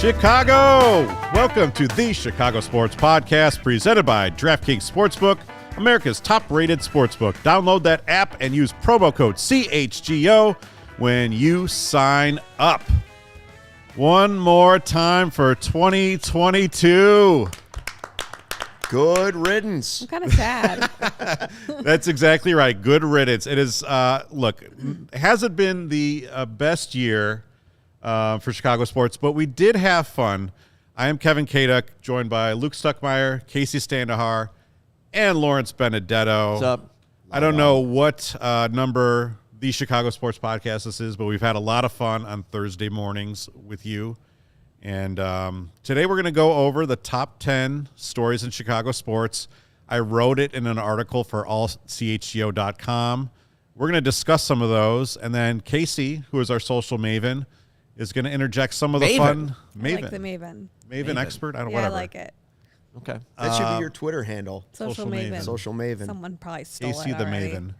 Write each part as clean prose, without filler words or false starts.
Chicago! Welcome to the Chicago Sports Podcast presented by DraftKings Sportsbook, America's top-rated sportsbook. Download that app and use promo code CHGO when you sign up. One more time for 2022. Good riddance. I'm kind of sad. That's exactly right. Good riddance. It is, look, hasn't been the best year for Chicago sports, but we did have fun. I am Kevin Kaduk, joined by Luke Stuckmeyer, Kacy Standohar, and Lawrence Benedetto. What's up? I don't know what number the Chicago Sports Podcast this is, but we've had a lot of fun on Thursday mornings with you. And today we're going to go over the top 10 stories in Chicago sports. I wrote it in an article for allchgo.com. We're going to discuss some of those. And then Kacy, who is our social maven, is going to interject some of the fun. Maven. I like the Maven. Maven expert? Yeah, whatever. I like it. Okay. That should be your Twitter handle. Social Maven. Social Maven. Someone probably stole Kacy it the already. Maven.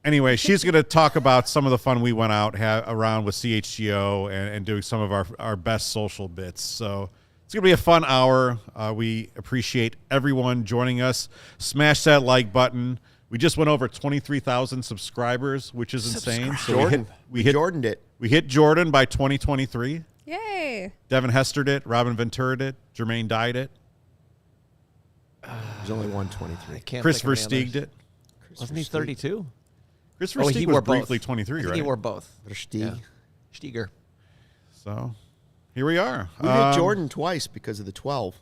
Anyway, she's going to talk about some of the fun we went out around with CHGO and doing some of our best social bits. So it's going to be a fun hour. We appreciate everyone joining us. Smash that like button. We just went over 23,000 subscribers, which is insane. So we Jordaned it. We hit Jordan by 2023. Yay. Devin Hestered it. Robin Ventura it. Jermaine Dyed it. There's only 123. Christopher Steeged it. Wasn't he 32? Christopher Steeg was briefly 23, right? He wore both. Steeg. Steger. So here we are. We hit Jordan twice because of the 12.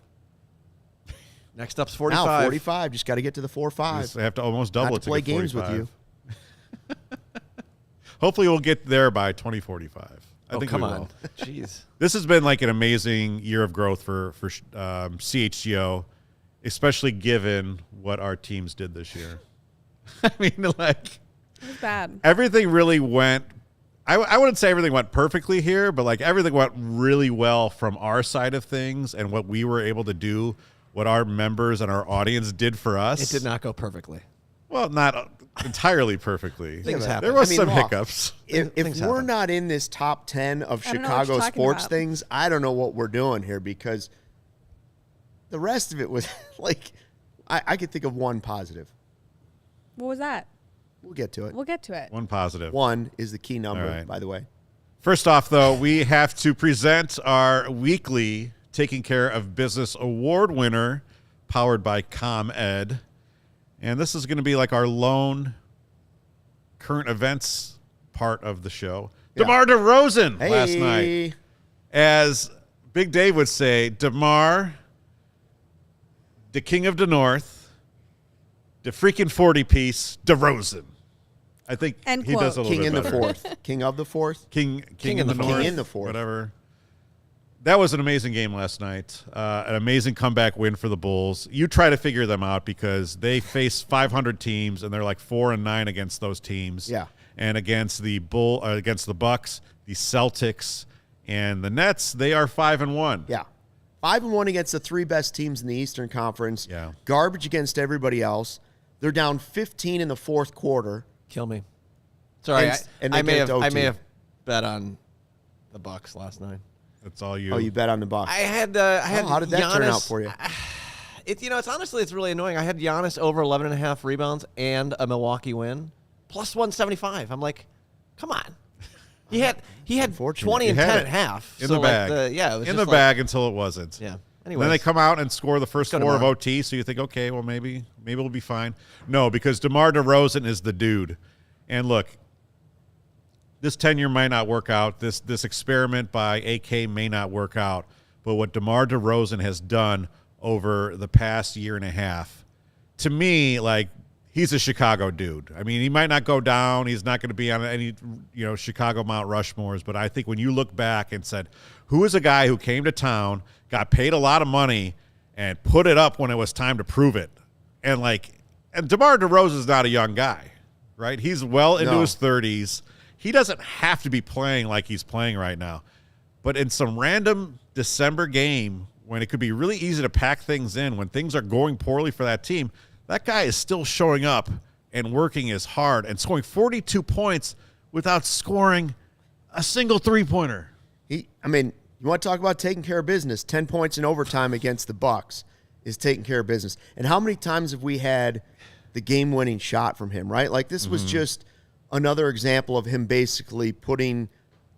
Next up's 45. Now 45. Just got to get to the 4-5. I have to almost double it to play get games with 45. you. Hopefully we'll get there by 2045. I think come we on. will. Jeez. This has been like an amazing year of growth for CHGO, especially given what our teams did this year. I mean, like, It was bad. everything really went. I wouldn't say everything went perfectly here, but like everything went really well from our side of things and what we were able to do, what our members and our audience did for us. It did not go perfectly. Well, not entirely perfectly. Things happen. There was I mean, some look, hiccups. If Things we're happen. not in this top 10 of I don't know what Chicago you're talking sports about. things, I don't know what we're doing here because the rest of it was like, I could think of one positive. What was that? We'll get to it. We'll get to it. One positive. One is the key number, All right. by the way. First off, though, we have to present our weekly Taking Care of Business award winner, powered by ComEd. And this is going to be like our lone current events part of the show. Yeah. DeMar DeRozan Hey. last night. As Big Dave would say, DeMar, the king of the north, the freaking 40-piece, DeRozan. I think End he quote. does a little King bit in the better. fourth. King of the fourth. King King in the in the north. fourth. King in the fourth. Whatever. That was an amazing game last night. An amazing comeback win for the Bulls. You try to figure them out because they face 500 teams and they're like 4-9 against those teams. Yeah. And against the against the Bucks, the Celtics, and the Nets, they are 5-1. Yeah. 5-1 against the three best teams in the Eastern Conference. Yeah. Garbage against everybody else. They're down 15 in the fourth quarter. Kill me. Sorry, And I they may get have to I OT. may have bet on the Bucks last night. That's all you. Oh, you bet on the Bucks. I had how did that Giannis, turn out for you? It's really annoying. I had Giannis over 11.5 rebounds and a Milwaukee win, plus 175. I'm like, come on. He had Unfortunate. 20 and You had 10 it at half. in so the bag. It was in just the like- bag until it wasn't. Yeah. And Anyway, then they come out and score the first Go four of DeMar. OT, so you think, okay, well, maybe we'll be fine. No, because DeMar DeRozan is the dude. And look, this tenure might not work out. This experiment by AK may not work out. But what DeMar DeRozan has done over the past year and a half, to me, like, he's a Chicago dude. I mean, he might not go down. He's not going to be on any, Chicago Mount Rushmores. But I think when you look back and said, who is a guy who came to town, got paid a lot of money, and put it up when it was time to prove it? And DeMar DeRozan is not a young guy, right? He's well into his 30s. He doesn't have to be playing like he's playing right now. But in some random December game when it could be really easy to pack things in, when things are going poorly for that team, that guy is still showing up and working as hard and scoring 42 points without scoring a single three-pointer. You want to talk about taking care of business? 10 points in overtime against the Bucks is taking care of business. And how many times have we had the game-winning shot from him, right? Like this was just another example of him basically putting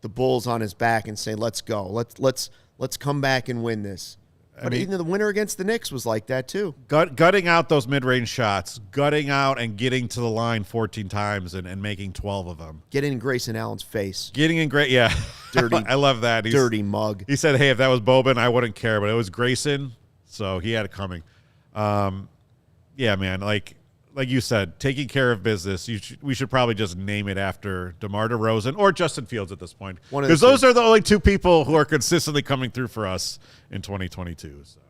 the Bulls on his back and saying, "Let's go. Let's come back and win this." But even the winner against the Knicks was like that too. Gutting out those mid-range shots, gutting out and getting to the line 14 times and making 12 of them. Getting in Grayson Allen's face. Getting in great, yeah. Dirty. I love that. Dirty mug. He said, "Hey, if that was Boban, I wouldn't care, but it was Grayson, so he had it coming." Yeah, man. Like you said, taking care of business. We should probably just name it after DeMar DeRozan or Justin Fields at this point, because those are the only two people who are consistently coming through for us in 2022. So,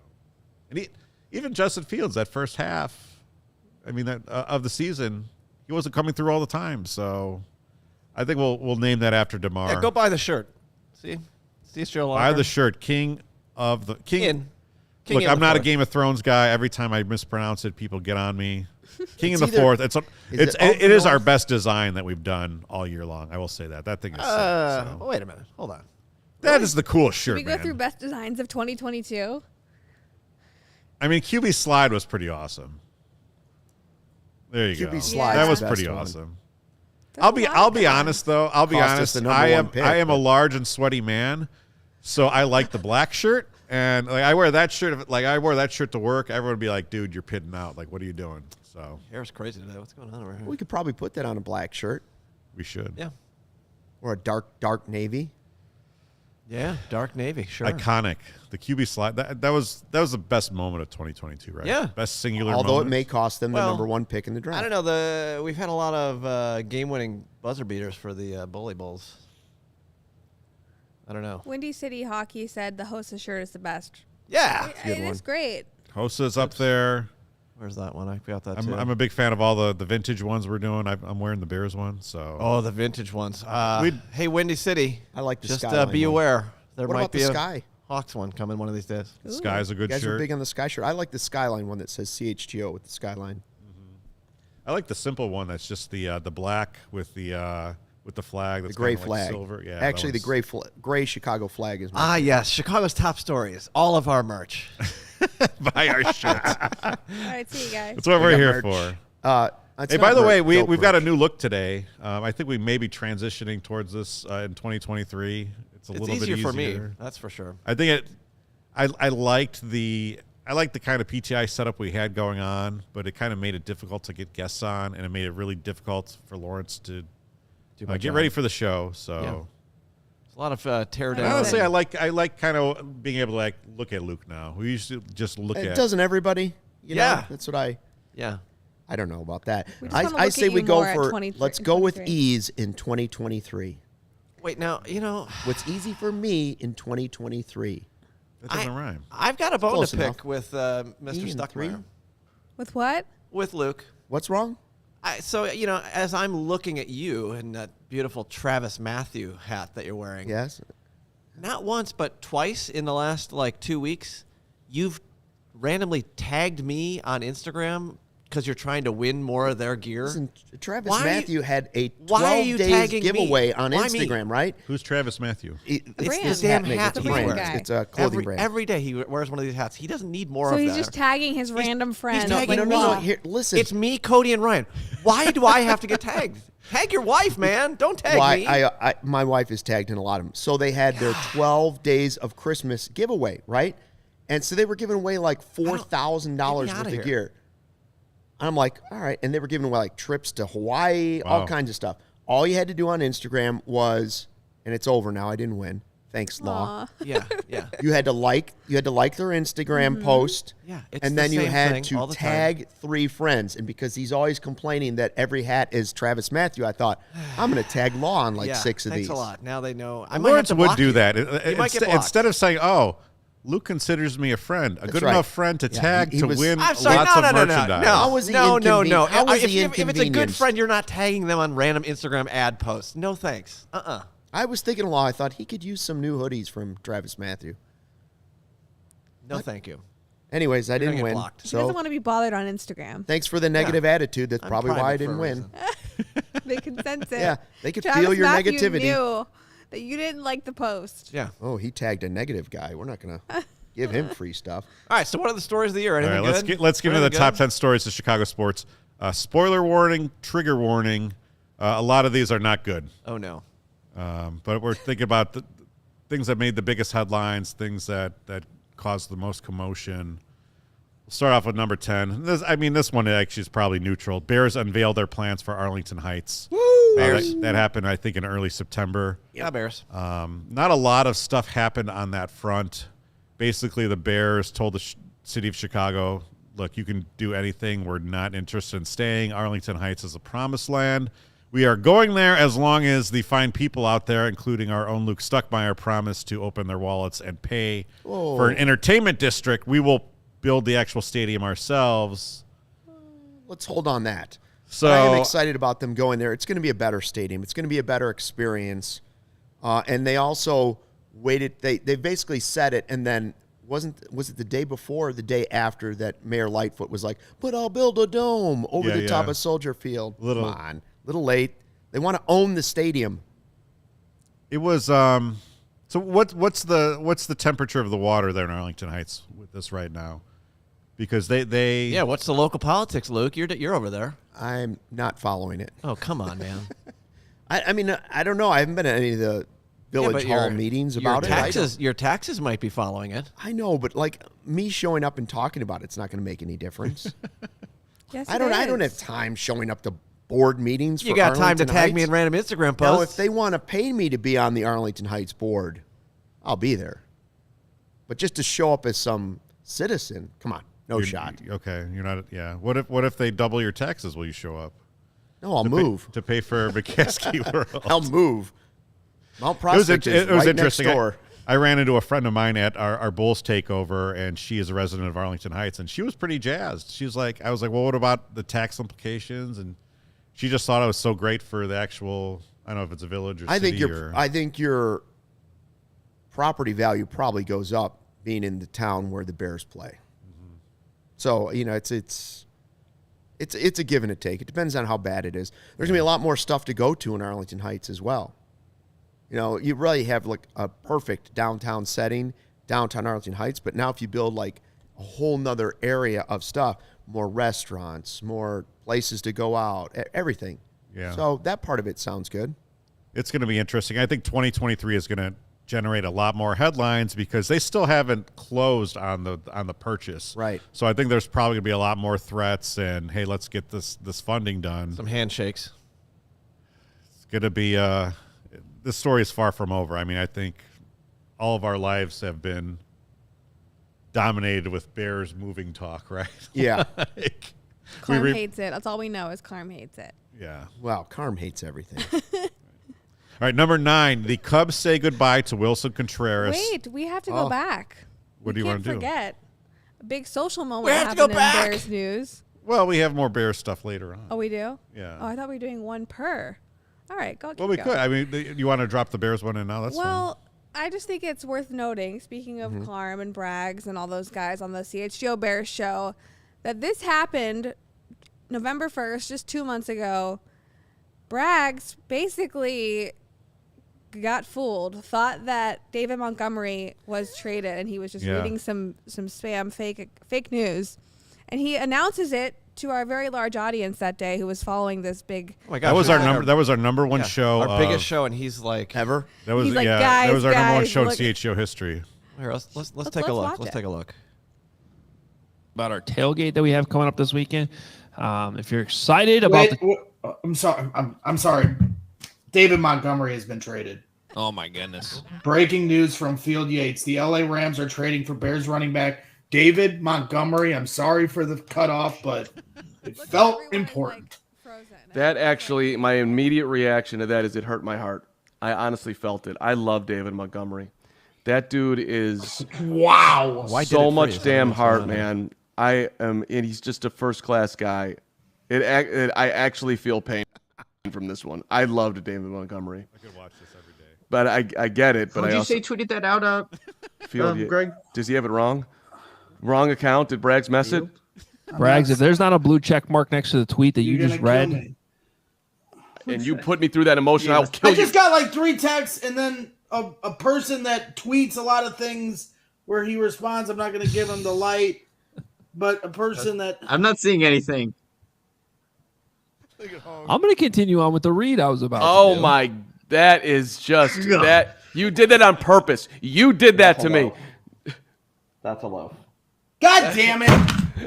and even Justin Fields, that first half, I mean, of the season, he wasn't coming through all the time. So, I think we'll name that after DeMar. Yeah, go buy the shirt. See it's your buy the shirt, King of the King. King Look, I'm not a Game of Thrones guy. Every time I mispronounce it, people get on me. King in the fourth. It is our best design that we've done all year long. I will say that. That thing is sick. So. Wait a minute. Hold on. That is the coolest shirt, Can we go through best designs of 2022? I mean, QB slide was pretty awesome. There you go. QB slide. That was the pretty best one. awesome. There's I'll a be lot of good honest though. I'll be Cost us honest. the number I one pick, am a but- large and sweaty man, so I like the black shirt. And like I wear that shirt. Like I wore that shirt to work. Everyone would be like, "Dude, you're pitting out. Like, what are you doing?" So Hair's crazy today. What's going on over here? We could probably put that on a black shirt we should. Yeah. or a dark navy. Yeah. Dark navy. Sure. Iconic. The QB slide. That was the best moment of 2022, right? Yeah. Best singular. Although moment. it may cost them the Well, number one pick in the draft. I don't know. We've had a lot of game-winning buzzer beaters for the Bully Bulls. I don't know. Windy City Hockey said the Hossa shirt is the best. Yeah. good It one. is great. Hosa's up there. Where's that one? I got that too. I'm a big fan of all the vintage ones we're doing. I'm wearing the Bears one. So Oh, the vintage ones. We'd- Hey, Windy City. I like the Just Skyline be one. aware. There What might about be the a Sky? Hawks one coming one of these days. Ooh. Sky's a You good guys are shirt. big on the Sky shirt. I like the Skyline one that says CHGO with the Skyline. I like the simple one. That's just the black with the flag. That's The gray kinda like the silver. Yeah. Actually, the that gray Chicago flag is. Ah, yes. Chicago's top stories. All of our merch. one's- buy our shirts. All right, see you guys. That's what We we're got here merch. for. It's Hey, not by the merch, way, dope we've got a merch. new look today. I think we may be transitioning towards this in 2023. It's a It's little easier bit for me. easier. That's for sure. I think I liked the kind of PTI setup we had going on, but it kind of made it difficult to get guests on, and it made it really difficult for Lawrence to Do my get job. ready for the show. So. Yeah. It's a lot of tear And down. Honestly, I like kind of being able to like look at Luke now. We used to just look It at. doesn't everybody. You know? Yeah. That's what I Yeah. don't know about that. We just wanna I look say at we you go more at for 23 let's go with 23. ease in 2023. Wait, now, What's easy for me in 2023? That doesn't rhyme. I've got a bone Close to pick enough. with Mr. E and three? Stuckmeyer. With what? With Luke. What's wrong? So, as I'm looking at you and that beautiful Travis Matthew hat that you're wearing, Yes. not once but twice in the last 2 weeks, you've randomly tagged me on Instagram because you're trying to win more of their gear. Listen, Travis Why are you- Matthew had a why are 12 you days tagging me? giveaway on Why me? Instagram, right? Who's Travis Matthew? It's brand. the damn maker. hat It's a It's a he brand wears. guy. It's a clothing brand. Every day he wears one of these hats. He doesn't need more So of he's that. just tagging his random friends. tagging no, like, no, no, wow. no. Here, listen. It's me, Cody, and Ryan. Why do I have to get tagged? Tag your wife, man. Don't tag me. My wife is tagged in a lot of them. So they had their 12 days of Christmas giveaway, right? And so they were giving away like $4,000 Get me worth outta of here. gear. I'm like, all right. And they were giving away like trips to Hawaii, all Wow. kinds of stuff. All you had to do on Instagram was, and it's over now. I didn't win. Thanks, Law. Aw. Yeah. You had to like their Instagram post. Yeah, it's and the then you same had thing all to the time. tag 3 friends. And because he's always complaining that every hat is Travis Matthew, I thought, I'm going to tag Law on like 6 of thanks these. a lot. Now they know. I might have Lawrence to would block do you. that. You might get blocked. Instead of saying, "Oh, Luke considers me a friend, a good right. enough friend to Yeah, tag he to was- win I'm sorry. lots No. of merchandise." How was he No. How was he If it's a good inconvenienced? friend, you're not tagging them on random Instagram ad posts. No thanks. I was thinking a lot. I thought he could use some new hoodies from Travis Matthew. No, thank you. Anyways, I gonna didn't get win. blocked. He doesn't So want to be bothered on Instagram. thanks for the negative attitude. That's I'm probably why I private for didn't a win. reason. They can sense it. Yeah, they could Travis feel your Matthew negativity. Knew that you didn't like the post. Yeah. Oh, he tagged a negative guy. We're not going to give him free stuff. All right. So what are the stories of the year? All Anything right, good? let's get into the Anything top good? 10 stories of Chicago sports. Spoiler warning, trigger warning. A lot of these are not good. Oh no. But we're thinking about the things that made the biggest headlines, things that caused the most commotion. We'll start off with number 10. This one actually is probably neutral. Bears unveil their plans for Arlington Heights. Woo! That happened, I think, in early September. Yeah, Bears. Not a lot of stuff happened on that front. Basically, the Bears told the city of Chicago, look, you can do anything. We're not interested in staying. Arlington Heights is a promised land. We are going there as long as the fine people out there, including our own Luke Stuckmeyer, promise to open their wallets and pay for an entertainment district. We will build the actual stadium ourselves. Let's hold on that. So I am excited about them going there. It's going to be a better stadium. It's going to be a better experience. And they also waited. They basically said it, and then was it the day before or the day after that Mayor Lightfoot was like, but I'll build a dome over the top of Soldier Field. Come on. Little late. They want to own the stadium. it was so what's the temperature of the water there in Arlington Heights with this right now? Because they Yeah, what's the local politics, Luke? You're over there. I'm not following it. Oh, come on, man. I mean, I don't know. I haven't been at any of the village hall meetings about it. Your taxes might be following it. I know, but like me showing up and talking about it's not going to make any difference. Yes, I don't have time showing up to board meetings. You for got time Arlington to tag Heights. me in random Instagram posts. Now, if they want to pay me to be on the Arlington Heights board, I'll be there. But just to show up as some citizen, come on, no shot. Okay, you're not. Yeah. What if they double your taxes? Will you show up? No, I'll move. To pay for McCaskey World. I'll move. Mount Prospect is it was right interesting. next door. I ran into a friend of mine at our Bulls takeover, and she is a resident of Arlington Heights, and she was pretty jazzed. She was like, I was like, well, what about the tax implications? And she just thought it was so great for the actual, I don't know if it's a village or city. I think your property value probably goes up being in the town where the Bears play. Mm-hmm. So, it's a give and a take. It depends on how bad it is. There's going to be a lot more stuff to go to in Arlington Heights as well. You really have like a perfect downtown setting, downtown Arlington Heights. But now if you build like a whole nother area of stuff, more restaurants, more places to go out, everything. Yeah. So that part of it sounds good. It's going to be interesting. I think 2023 is going to generate a lot more headlines because they still haven't closed on the purchase. Right. So I think there's probably going to be a lot more threats and, hey, let's get this funding done. Some handshakes. It's going to be this story is far from over. I mean, I think all of our lives have been dominated with Bears moving talk, right? Yeah. Carm hates it. That's all we know is Carm hates it. Yeah. Wow, Carm hates everything. All right, number 9, the Cubs say goodbye to Wilson Contreras. Wait, we have to go back. What do you want to do? Forget. A big social moment We have to go happened in back. Bears news. Well, we have more Bears stuff later on. Oh, we do? Yeah. Oh, I thought we were doing one per. All right, go. Well, we keep could. going. I mean, you want to drop the Bears one in now? That's Well, I just think it's worth noting, speaking of Clarm and Braggs and all those guys on the CHGO Bears show, that this happened November 1st, just 2 months ago. Braggs basically got fooled, thought that David Montgomery was traded, and he was just reading some spam fake news. And he announces it to our very large audience that day who was following this big... Oh my gosh, That was our number one show. Our biggest show, and he's like... Ever? That was He's like, that was our number one guys, show in look- CHGO history. Here, let's take let's a look. watch Let's it. take a look. About our tailgate that we have coming up this weekend. If you're excited about I'm sorry. I'm sorry. David Montgomery has been traded. Oh my goodness. Breaking news from Field Yates. The LA Rams are trading for Bears running back David Montgomery. I'm sorry for the cutoff, but it felt important. That actually, my immediate reaction to that is it hurt my heart. I honestly felt it. I love David Montgomery. That dude is Wow. so much damn heart, man. And he's just a first-class guy. I actually feel pain from this one. I loved David Montgomery. I could watch this every day. But I get it. But Would I you also say tweeted that out, Greg? Does he have it wrong? Wrong account? Did Braggs mess it? Braggs, if there's not a blue check mark next to the tweet that you You're just gonna kill read, me. and you put me through that emotion, I'll kill I you. just got like 3 texts and then a person that tweets a lot of things where he responds, I'm not going to give him the light, but a person that... I'm not seeing anything. I'm going to continue on with the read I was about to do. My, that is just that. You did that on purpose. You did that to me. That's a low. God damn it.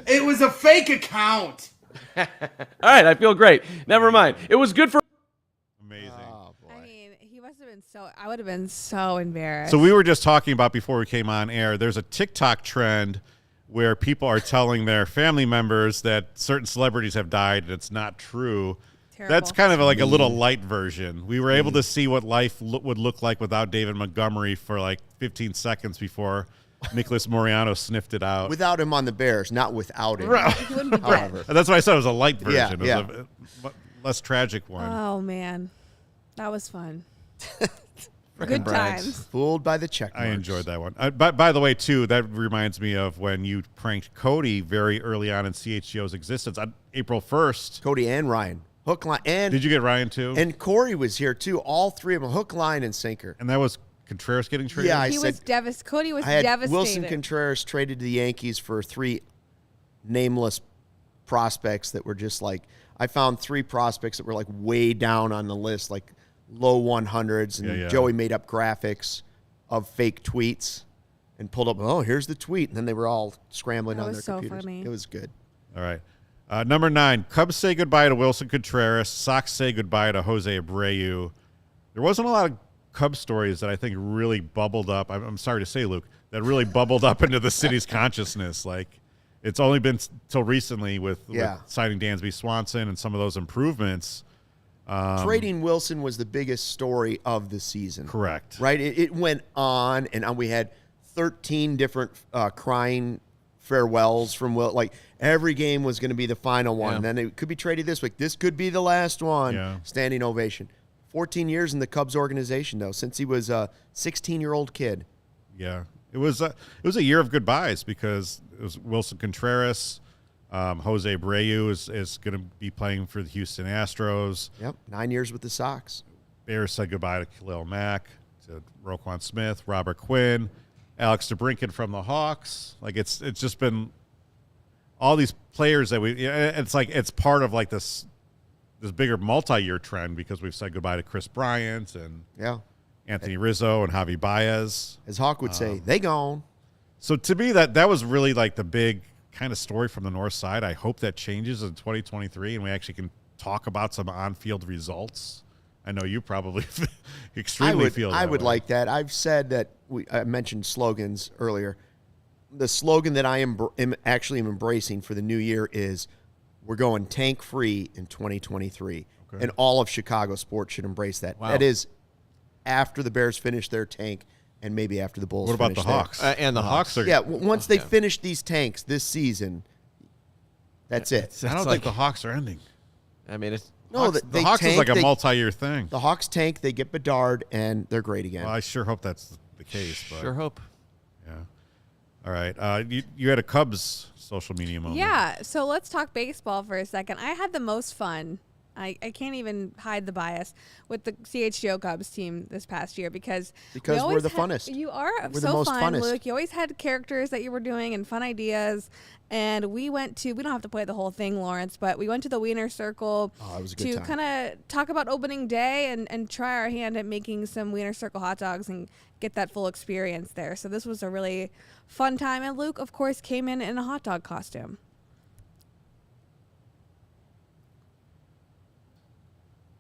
It was a fake account. All right, I feel great. Never mind. It was good for... Amazing. I mean, he must have been so. I would have been so embarrassed. So we were just talking about before we came on air. There's a TikTok trend where people are telling their family members that certain celebrities have died, and it's not true. Terrible. That's kind of like a little light version. We were able to see what life would look like without David Montgomery for like 15 seconds before Nicholas Moreano sniffed it out. Without him on the Bears, not without him. He wouldn't be dead. However. That's why I said it was a light version. Yeah, It was a less tragic one. Oh man, that was fun. Frickin' Good brags. times. Fooled by the check I marks. enjoyed that one. By the way, too, that reminds me of when you pranked Cody very early on in CHGO's existence on April 1st. Cody and Ryan. Hook, line, and Did you get Ryan, too? And Corey was here, too. All 3 of them. Hook, line, and sinker. And that was Contreras getting traded? Yeah, He was devastated. Cody was I had devastated. Wilson Contreras traded to the Yankees for 3 nameless prospects that were just like, I found 3 prospects that were like way down on the list, like low 100s. And Yeah. Joey made up graphics of fake tweets and pulled up, oh, here's the tweet. And then they were all scrambling That on was their so computers. funny. It was good. All right. Number 9, Cubs say goodbye to Wilson Contreras. Sox say goodbye to Jose Abreu. There wasn't a lot of Cubs stories that I think really bubbled up. I'm sorry to say, Luke, that really bubbled up into the city's consciousness. Like, it's only been till recently with signing Dansby Swanson and some of those improvements. Trading Wilson was the biggest story of the season. Correct. Right? It went on and on. We had 13 different crying farewells from Will. Like, every game was going to be the final one. Yeah. And then it could be traded this week. This could be the last one. Yeah. Standing ovation. 14 years in the Cubs organization, though, since he was a 16-year-old kid. Yeah. It was a year of goodbyes because it was Wilson Contreras. Jose Abreu is going to be playing for the Houston Astros. Yep, 9 years with the Sox. Bears said goodbye to Khalil Mack, to Roquan Smith, Robert Quinn, Alex DeBrincat from the Hawks. Like, it's just been all these players that it's like it's part of like this bigger multi-year trend because we've said goodbye to Chris Bryant and Anthony Rizzo and Javi Baez. As Hawk would say, they gone. So to me, that was really like the big kind of story from the North Side. I hope that changes in 2023 and we actually can talk about some on-field results. I know you probably extremely feel that I would way. like that. I've said that I mentioned slogans earlier. The slogan that I am actually embracing for the new year is we're going tank-free in 2023. Okay. And all of Chicago sports should embrace that. Wow. That is after the Bears finish their tank and maybe after the Bulls What about finish the Hawks? theirs. And the Hawks are... Yeah, once they finish these tanks this season, that's it. I don't think the Hawks are ending. I mean, it's... No, the Hawks is like a multi-year thing. The Hawks tank, they get Bedard, and they're great again. Well, I sure hope that's the case. But Sure hope. Yeah. All right. You had a Cubs social media moment. Yeah, so let's talk baseball for a second. I had the most fun. I can't even hide the bias with the CHGO Cubs team this past year because we're the funnest. You are we're so the most fun, funnest. Luke. You always had characters that you were doing and fun ideas. And we don't have to play the whole thing, Lawrence, but we went to the Wiener Circle it was a good to time. kind of talk about opening day and try our hand at making some Wiener Circle hot dogs and get that full experience there. So this was a really fun time. And Luke, of course, came in a hot dog costume.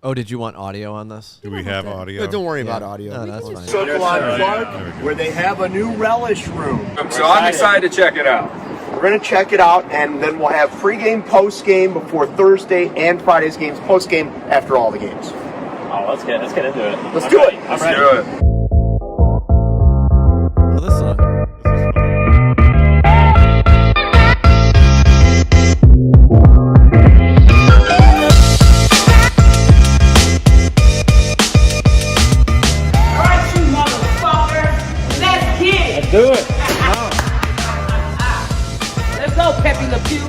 Oh, did you want audio on this? Do we have audio? No, don't worry about audio. No, that's fine. Circle on Clark, where they have a new relish room. So I'm excited to check it out. We're going to check it out, and then we'll have pregame, postgame before Thursday and Friday's games, postgame after all the games. Oh, let's get into it. Let's do it. Let's do it. Oh, this song. Do it. Let's go, Pepe Le Pew.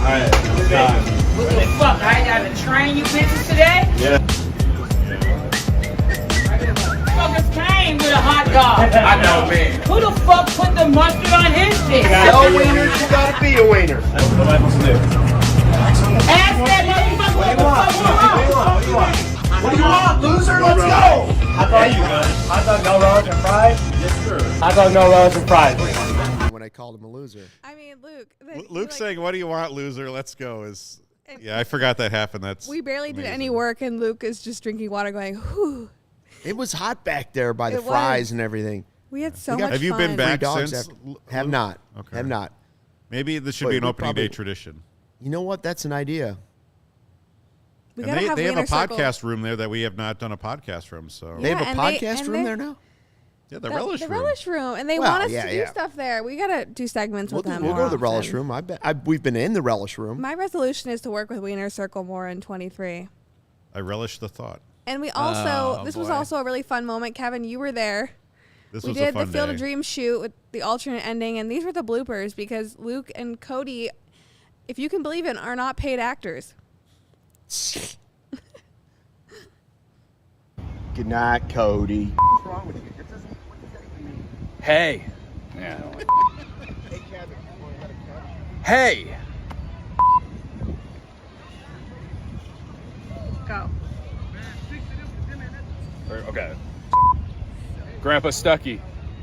right. What the fuck? I gotta train you bitches today? Yeah. Fuckers came with a hot dog. I know, man. Who the fuck put the mustard on his shit? Tell wieners you gotta be a wiener. What am I supposed to do? Ask that motherfucker what the fuck you want. What do you want, loser? Let's go! Hot dog, no relish and fries? Yes, sir. Hot dog, no relish and fries. When I called him a loser. I mean, Luke. Luke saying, "What do you want, loser? Let's go." Is I forgot that happened. That's we barely did amazing. any work, and Luke is just drinking water, going, "Whew." It was hot back there by the It fries was. and everything. We had so We got- much Have you fun. been back dogs since? Have not. Okay. Have not. Maybe this should But be an we opening probably- day tradition. You know what? That's an idea. We And gotta they have a Wiener Circle. podcast room there that we have not done a podcast from. So They have a and podcast and room there now? yeah, the relish the room. relish room, and they Well, want us yeah, to do yeah. stuff there. We gotta do segments We'll, with them. we'll more go to the relish often. room. I bet. We've been in the relish room. My resolution is to work with Wiener Circle more in 23. I relish the thought. And we also, Oh, this was boy. also a really fun moment. Kevin, you were there. This We was did a fun the Field day. of Dreams shoot with the alternate ending, and these were the bloopers because Luke and Cody, if you can believe it, are not paid actors. Good night, Cody. Hey. Yeah. Hey. Go. Okay. Grandpa Stucky,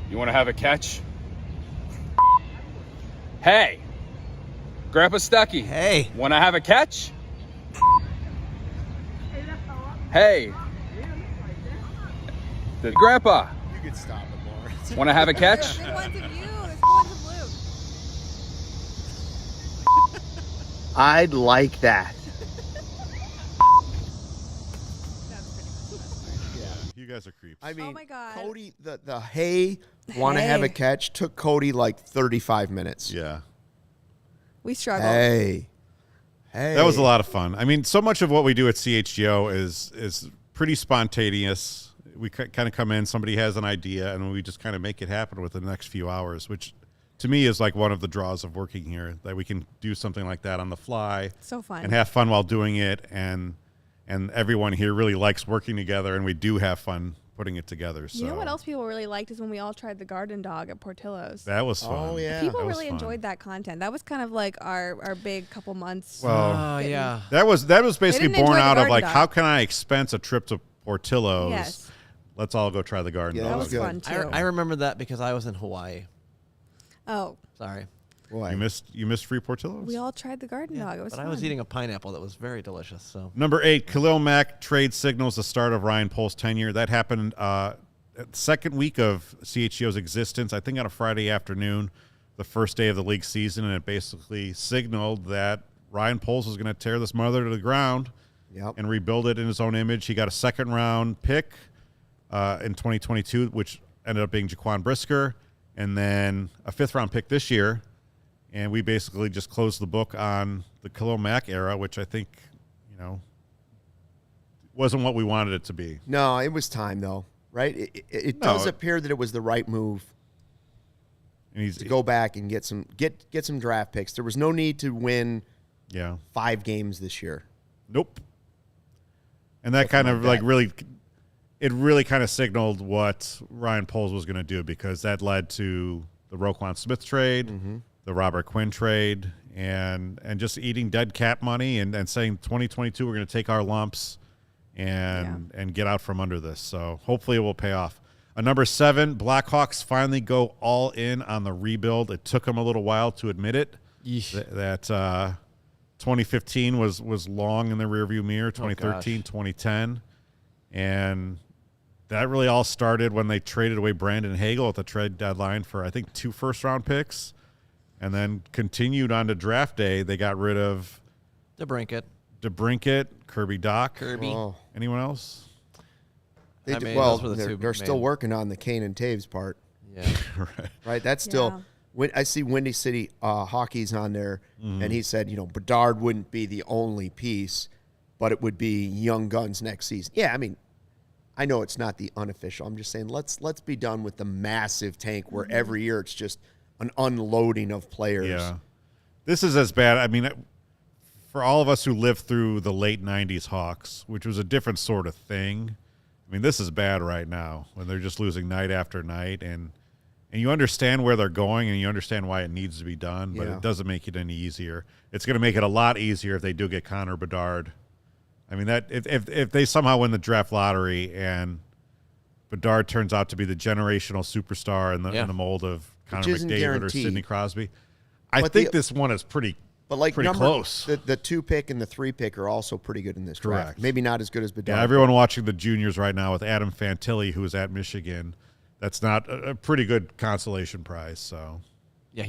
you want to have a catch? Hey. Grandpa Stucky. Hey. Want to have a catch? Hey. Grandpa. You could stop it more. Want to have a catch? There's ones of you. There's ones of Luke. I'd like that. You guys are creeps. I mean, Oh my God. Cody, the hey, want to have a Hey. catch took Cody like 35 minutes. Yeah. We struggled. Hey. Hey. That was a lot of fun. I mean, so much of what we do at CHGO is pretty spontaneous. We kind of come in, somebody has an idea, and we just kind of make it happen within the next few hours, which to me is like one of the draws of working here, that we can do something like that on the fly. So fun. And have fun while doing it, and everyone here really likes working together, and we do have fun putting it together. So You know what else people really liked is when we all tried the garden dog at Portillo's. that was fun. Oh, yeah. People that was really fun. enjoyed that content. That was kind of like our big couple months. Well, Oh, yeah. that was basically didn't enjoy born the out of garden like, dog. how can I expense a trip to Portillo's? Yes. Let's all go try the garden Yeah, dog. That was good. fun too. I remember that because I was in Hawaii. Oh, Sorry. Boy. You missed free Portillo's? we all tried the garden dog. It was But fun. I was eating a pineapple that was very delicious. So Number 8, Khalil Mack trade signals the start of Ryan Pohl's tenure. That happened second week of CHGO's existence, I think on a Friday afternoon, the first day of the league season, and it basically signaled that Ryan Poles was going to tear this mother to the ground and rebuild it in his own image. He got a second-round pick in 2022, which ended up being Jaquan Brisker, and then a fifth-round pick this year. And we basically just closed the book on the Khalil Mack era, which I think, wasn't what we wanted it to be. No, it was time though, right? It No. does appear that it was the right move And he's to go back and get some draft picks. There was no need to win 5 games this year. Nope. And that kind of really kind of signaled what Ryan Poles was going to do, because that led to the Roquan Smith trade, the Robert Quinn trade, and just eating dead cap money and saying 2022 we're going to take our lumps and get out from under this. So hopefully it will pay off. Number 7, Blackhawks finally go all in on the rebuild. It took them a little while to admit it. That 2015 was long in the rearview mirror, 2013, 2010. And that really all started when they traded away Brandon Hagel at the trade deadline for, I think, 2 first-round picks, and then continued on to draft day. They got rid of DeBrincat, Kirby Doc. Oh. Anyone else? They I did- mean, well, those were the two they're still main- working on the Kane and Taves part. Yeah. Right. That's still. I see Windy City Hockey's on there, Mm-hmm. and he said, Bedard wouldn't be the only piece, but it would be young guns next season. Yeah, I mean, I know it's not the unofficial. I'm just saying let's be done with the massive tank where every year it's just an unloading of players. Yeah. This is as bad. I mean, for all of us who lived through the late 90s Hawks, which was a different sort of thing. I mean, this is bad right now when they're just losing night after night, and you understand where they're going and you understand why it needs to be done, but it doesn't make it any easier. It's going to make it a lot easier if they do get Connor Bedard. I mean, that if they somehow win the draft lottery and Bedard turns out to be the generational superstar in the mold of Connor McDavid or Sidney Crosby, I think this one is pretty close. The 2 pick and the 3 pick are also pretty good in this draft. Maybe not as good as Bedard. Yeah, everyone watching the juniors right now with Adam Fantilli, who is at Michigan, that's not a pretty good consolation prize. So, yeah,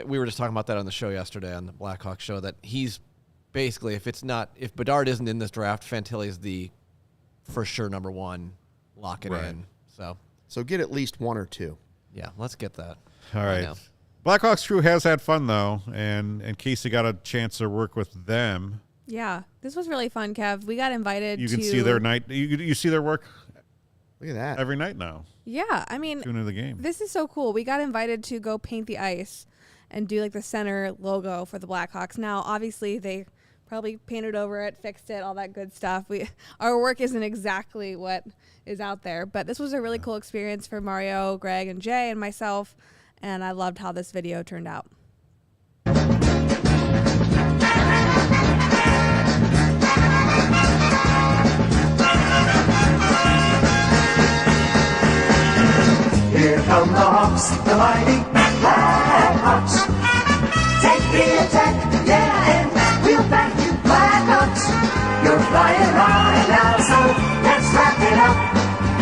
we were just talking about that on the show yesterday on the Blackhawks show, that he's basically, if Bedard isn't in this draft, Fantilli is the for sure number 1. Lock it in. So get at least 1 or 2. Yeah, let's get that. All right. Blackhawks crew has had fun though, and Kacy got a chance to work with them. Yeah, this was really fun, Kev. We got invited. You can see their night. You see their work. Look at that every night now. Yeah, I mean, tune into the game. This is so cool. We got invited to go paint the ice and do like the center logo for the Blackhawks. Now, obviously, they probably painted over it, fixed it, all that good stuff. Our work isn't exactly what is out there, but this was a really cool experience for Mario, Greg, and Jay, and myself, and I loved how this video turned out. Here come the Hawks, the mighty Blackhawks. Take the attack, yeah, and we'll back you, Blackhawks. You're flying high now, so let's wrap it up.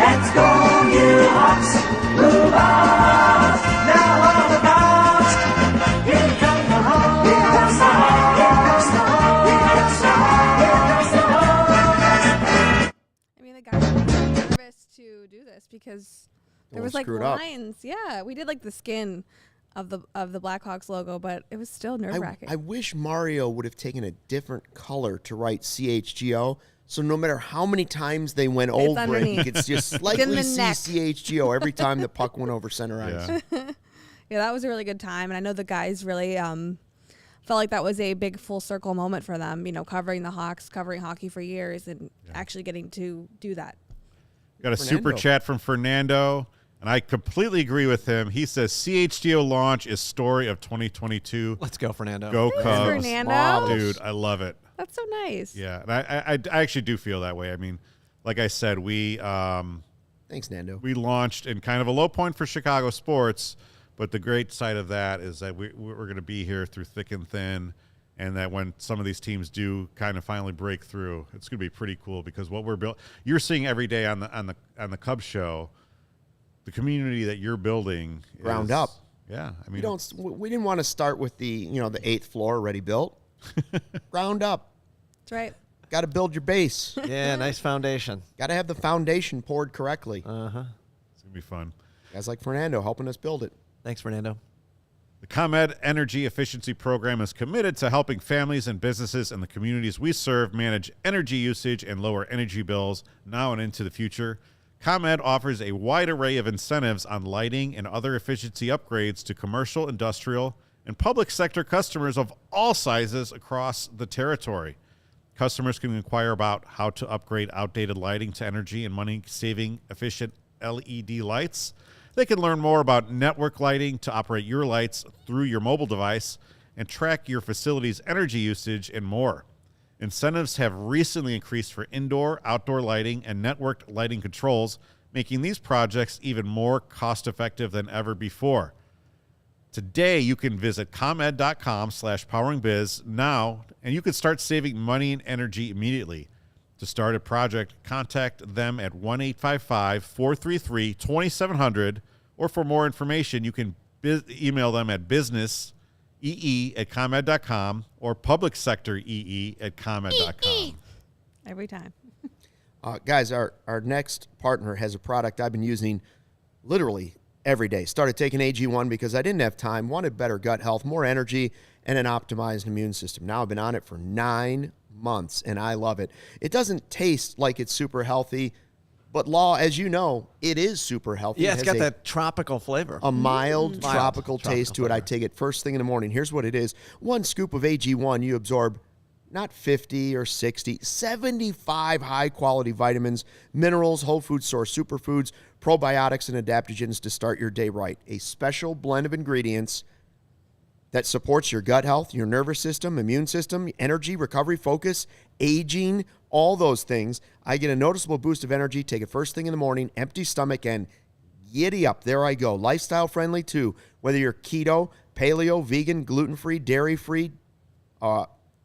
Let's go, you Hawks. Move on. Now on the bounce. Here come the Hawks. Here comes the Hawks. Here comes the Hawks. Here comes the Hawks. I mean, the guys were nervous to do this because there was like lines. Yeah, we did like the skin of the Blackhawks logo, but it was still nerve-wracking. I wish Mario would have taken a different color to write CHGO, so no matter how many times they went over it, you could just slightly see CHGO every time the puck went over center ice. Yeah, that was a really good time, and I know the guys really felt like that was a big full circle moment for them, you know, covering the Hawks, covering hockey for years, and actually getting to do that. Got a super chat from Fernando. And I completely agree with him. He says CHGO launch is story of 2022. Let's go, Fernando. Go Thanks, Cubs. Fernando. Dude, I love it. That's so nice. Yeah, and I actually do feel that way. I mean, like I said, thanks, Nando. We launched in kind of a low point for Chicago sports, but the great side of that is that we're going to be here through thick and thin, and that when some of these teams do kind of finally break through, it's going to be pretty cool because what we're building, you're seeing every day on the Cubs show. The community that you're building ground up. Yeah, I mean, we didn't want to start with the 8th floor already built. Ground up. That's right. Got to build your base. Yeah, nice foundation. Got to have the foundation poured correctly. It's gonna be fun. Guys like Fernando helping us build it. Thanks, Fernando. The ComEd Energy Efficiency Program is committed to helping families and businesses in the communities we serve manage energy usage and lower energy bills now and into the future. ComEd offers a wide array of incentives on lighting and other efficiency upgrades to commercial, industrial, and public sector customers of all sizes across the territory. Customers can inquire about how to upgrade outdated lighting to energy and money-saving efficient LED lights. They can learn more about network lighting to operate your lights through your mobile device and track your facility's energy usage and more. Incentives have recently increased for indoor, outdoor lighting, and networked lighting controls, making these projects even more cost-effective than ever before. Today, you can visit comed.com/poweringbiz now, and you can start saving money and energy immediately. To start a project, contact them at 1-855-433-2700, or for more information, you can email them at businessee@comed.com or publicsectoree@comed.com. Every time. Guys, our next partner has a product I've been using literally every day. Started taking AG1 because I didn't have time, wanted better gut health, more energy, and an optimized immune system. Now I've been on it for 9 months, and I love it. It doesn't taste like it's super healthy, but Law, as you know, it is super healthy. Yeah, it's got that tropical flavor. A mild tropical taste to it. I take it first thing in the morning. Here's what it is. 1 scoop of AG1, you absorb not 50 or 60, 75 high-quality vitamins, minerals, whole food source superfoods, probiotics, and adaptogens to start your day right. A special blend of ingredients that supports your gut health, your nervous system, immune system, energy, recovery, focus, aging, all those things. I get a noticeable boost of energy, take it first thing in the morning, empty stomach, and giddy up. There I go. Lifestyle friendly too. Whether you're keto, paleo, vegan, gluten-free, dairy-free,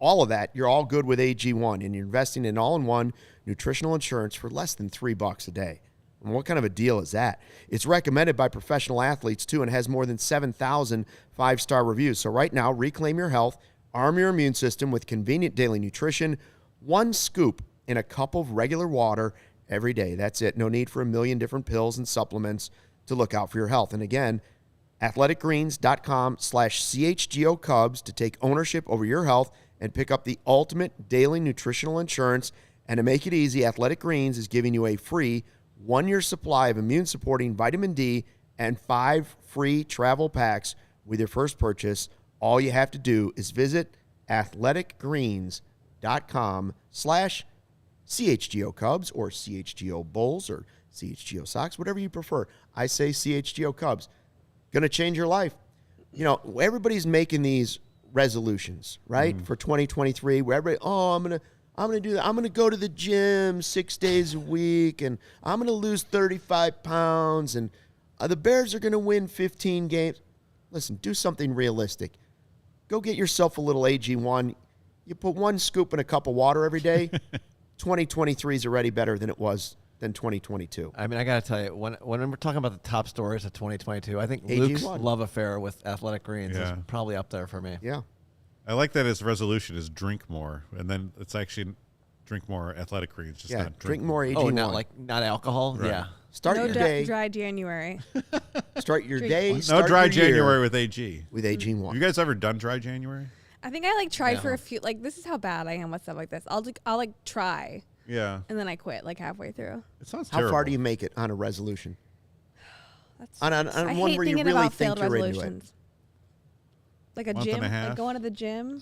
all of that, you're all good with AG1, and you're investing in all-in-one nutritional insurance for less than $3 a day. And what kind of a deal is that? It's recommended by professional athletes, too, and has more than 7,000 five-star reviews. So right now, reclaim your health, arm your immune system with convenient daily nutrition, 1 scoop in a cup of regular water every day. That's it. No need for a million different pills and supplements to look out for your health. And again, athleticgreens.com/CHGO Cubs to take ownership over your health and pick up the ultimate daily nutritional insurance. And to make it easy, Athletic Greens is giving you a free 1-year supply of immune-supporting vitamin D and 5 free travel packs with your first purchase. All you have to do is visit athleticgreens.com/CHGO Cubs or CHGO Bulls or CHGO Sox, whatever you prefer. I say CHGO Cubs. Going to change your life. You know, everybody's making these resolutions, right? For 2023, where everybody, I'm gonna do that. I'm gonna go to the gym 6 days a week, and I'm gonna lose 35 pounds, and the Bears are gonna win 15 games. Listen, do something realistic. Go get yourself a little AG1. You put 1 scoop in a cup of water every day. 2023 is already better than it was than 2022. I mean, I got to tell you, when we're talking about the top stories of 2022, I think AG1. Luke's love affair with Athletic Greens is probably up there for me. Yeah. I like that his resolution is drink more, and then it's actually drink more Athletic Greens, just not drink more AG1. Oh, not alcohol? Right. Yeah. Start your day. Dry January. Start your day. No dry January with AG. With AG1. Have you guys ever done dry January? I think I tried for a few. This is how bad I am with stuff like this. I'll try. Yeah. And then I quit halfway through. It sounds terrible. How far do you make it on a resolution? On I one hate where you thinking really about think failed you're resolutions. into it. Like a Month gym, and a half? like going to the gym.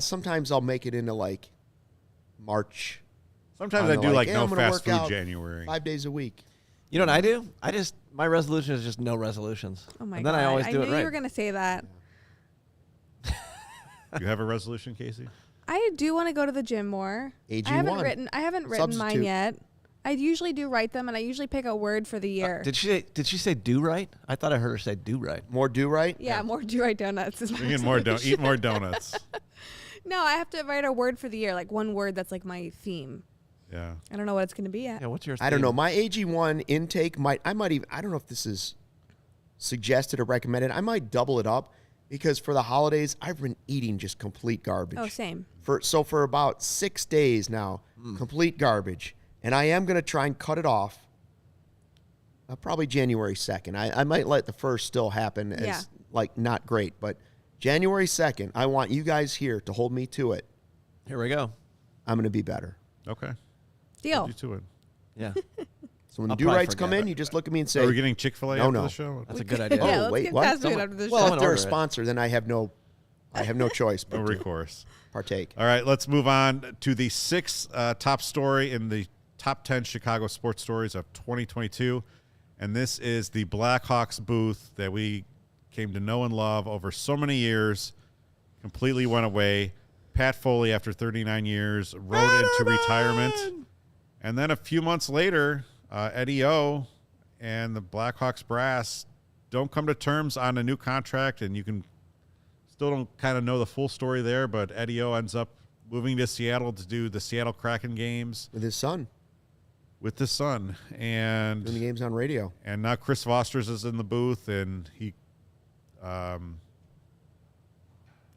Sometimes I'll make it into March. Sometimes I do no I'm gonna fast work food out January. 5 days a week. You know what I do? My resolution is just no resolutions. Oh my and god! then I always do it knew right. you were gonna say that. You have a resolution, Kacy? I do want to go to the gym more. AG1. I haven't written mine Substitute. yet. I usually do write them, and I usually pick a word for the year. Did she say do right? I thought I heard her say do right. More do right? Yeah, more do right donuts is my Eat more donuts. No, I have to write a word for the year, like one word that's like my theme. Yeah. I don't know what it's going to be yet. Yeah, what's yours? I don't know. My AG1 intake I don't know if this is suggested or recommended. I might double it up because for the holidays, I've been eating just complete garbage. Oh, same. For about 6 days now, complete garbage. And I am going to try and cut it off probably January 2nd. I might let the first still happen as not great, but January 2nd, I want you guys here to hold me to it. Here we go. I'm going to be better. Okay. Deal. Hold you to it. Yeah. So when the do-rights come in, you just look at me and say, Are we getting Chick-fil-A after the show? That's a good idea. Yeah, Oh, let's wait, get what? fast food after this Well, show. if they're a sponsor, then I have no choice but No to recourse. partake. All right, let's move on to the sixth top story in the top 10 Chicago sports stories of 2022. And this is the Blackhawks booth that we came to know and love over so many years, completely went away. Pat Foley, after 39 years, rode into retirement. And then a few months later, Eddie O and the Blackhawks brass don't come to terms on a new contract, and you can still don't kind of know the full story there, but Eddie O ends up moving to Seattle to do the Seattle Kraken games. With his son. And doing the games on radio. And now Chris Foster's is in the booth, and he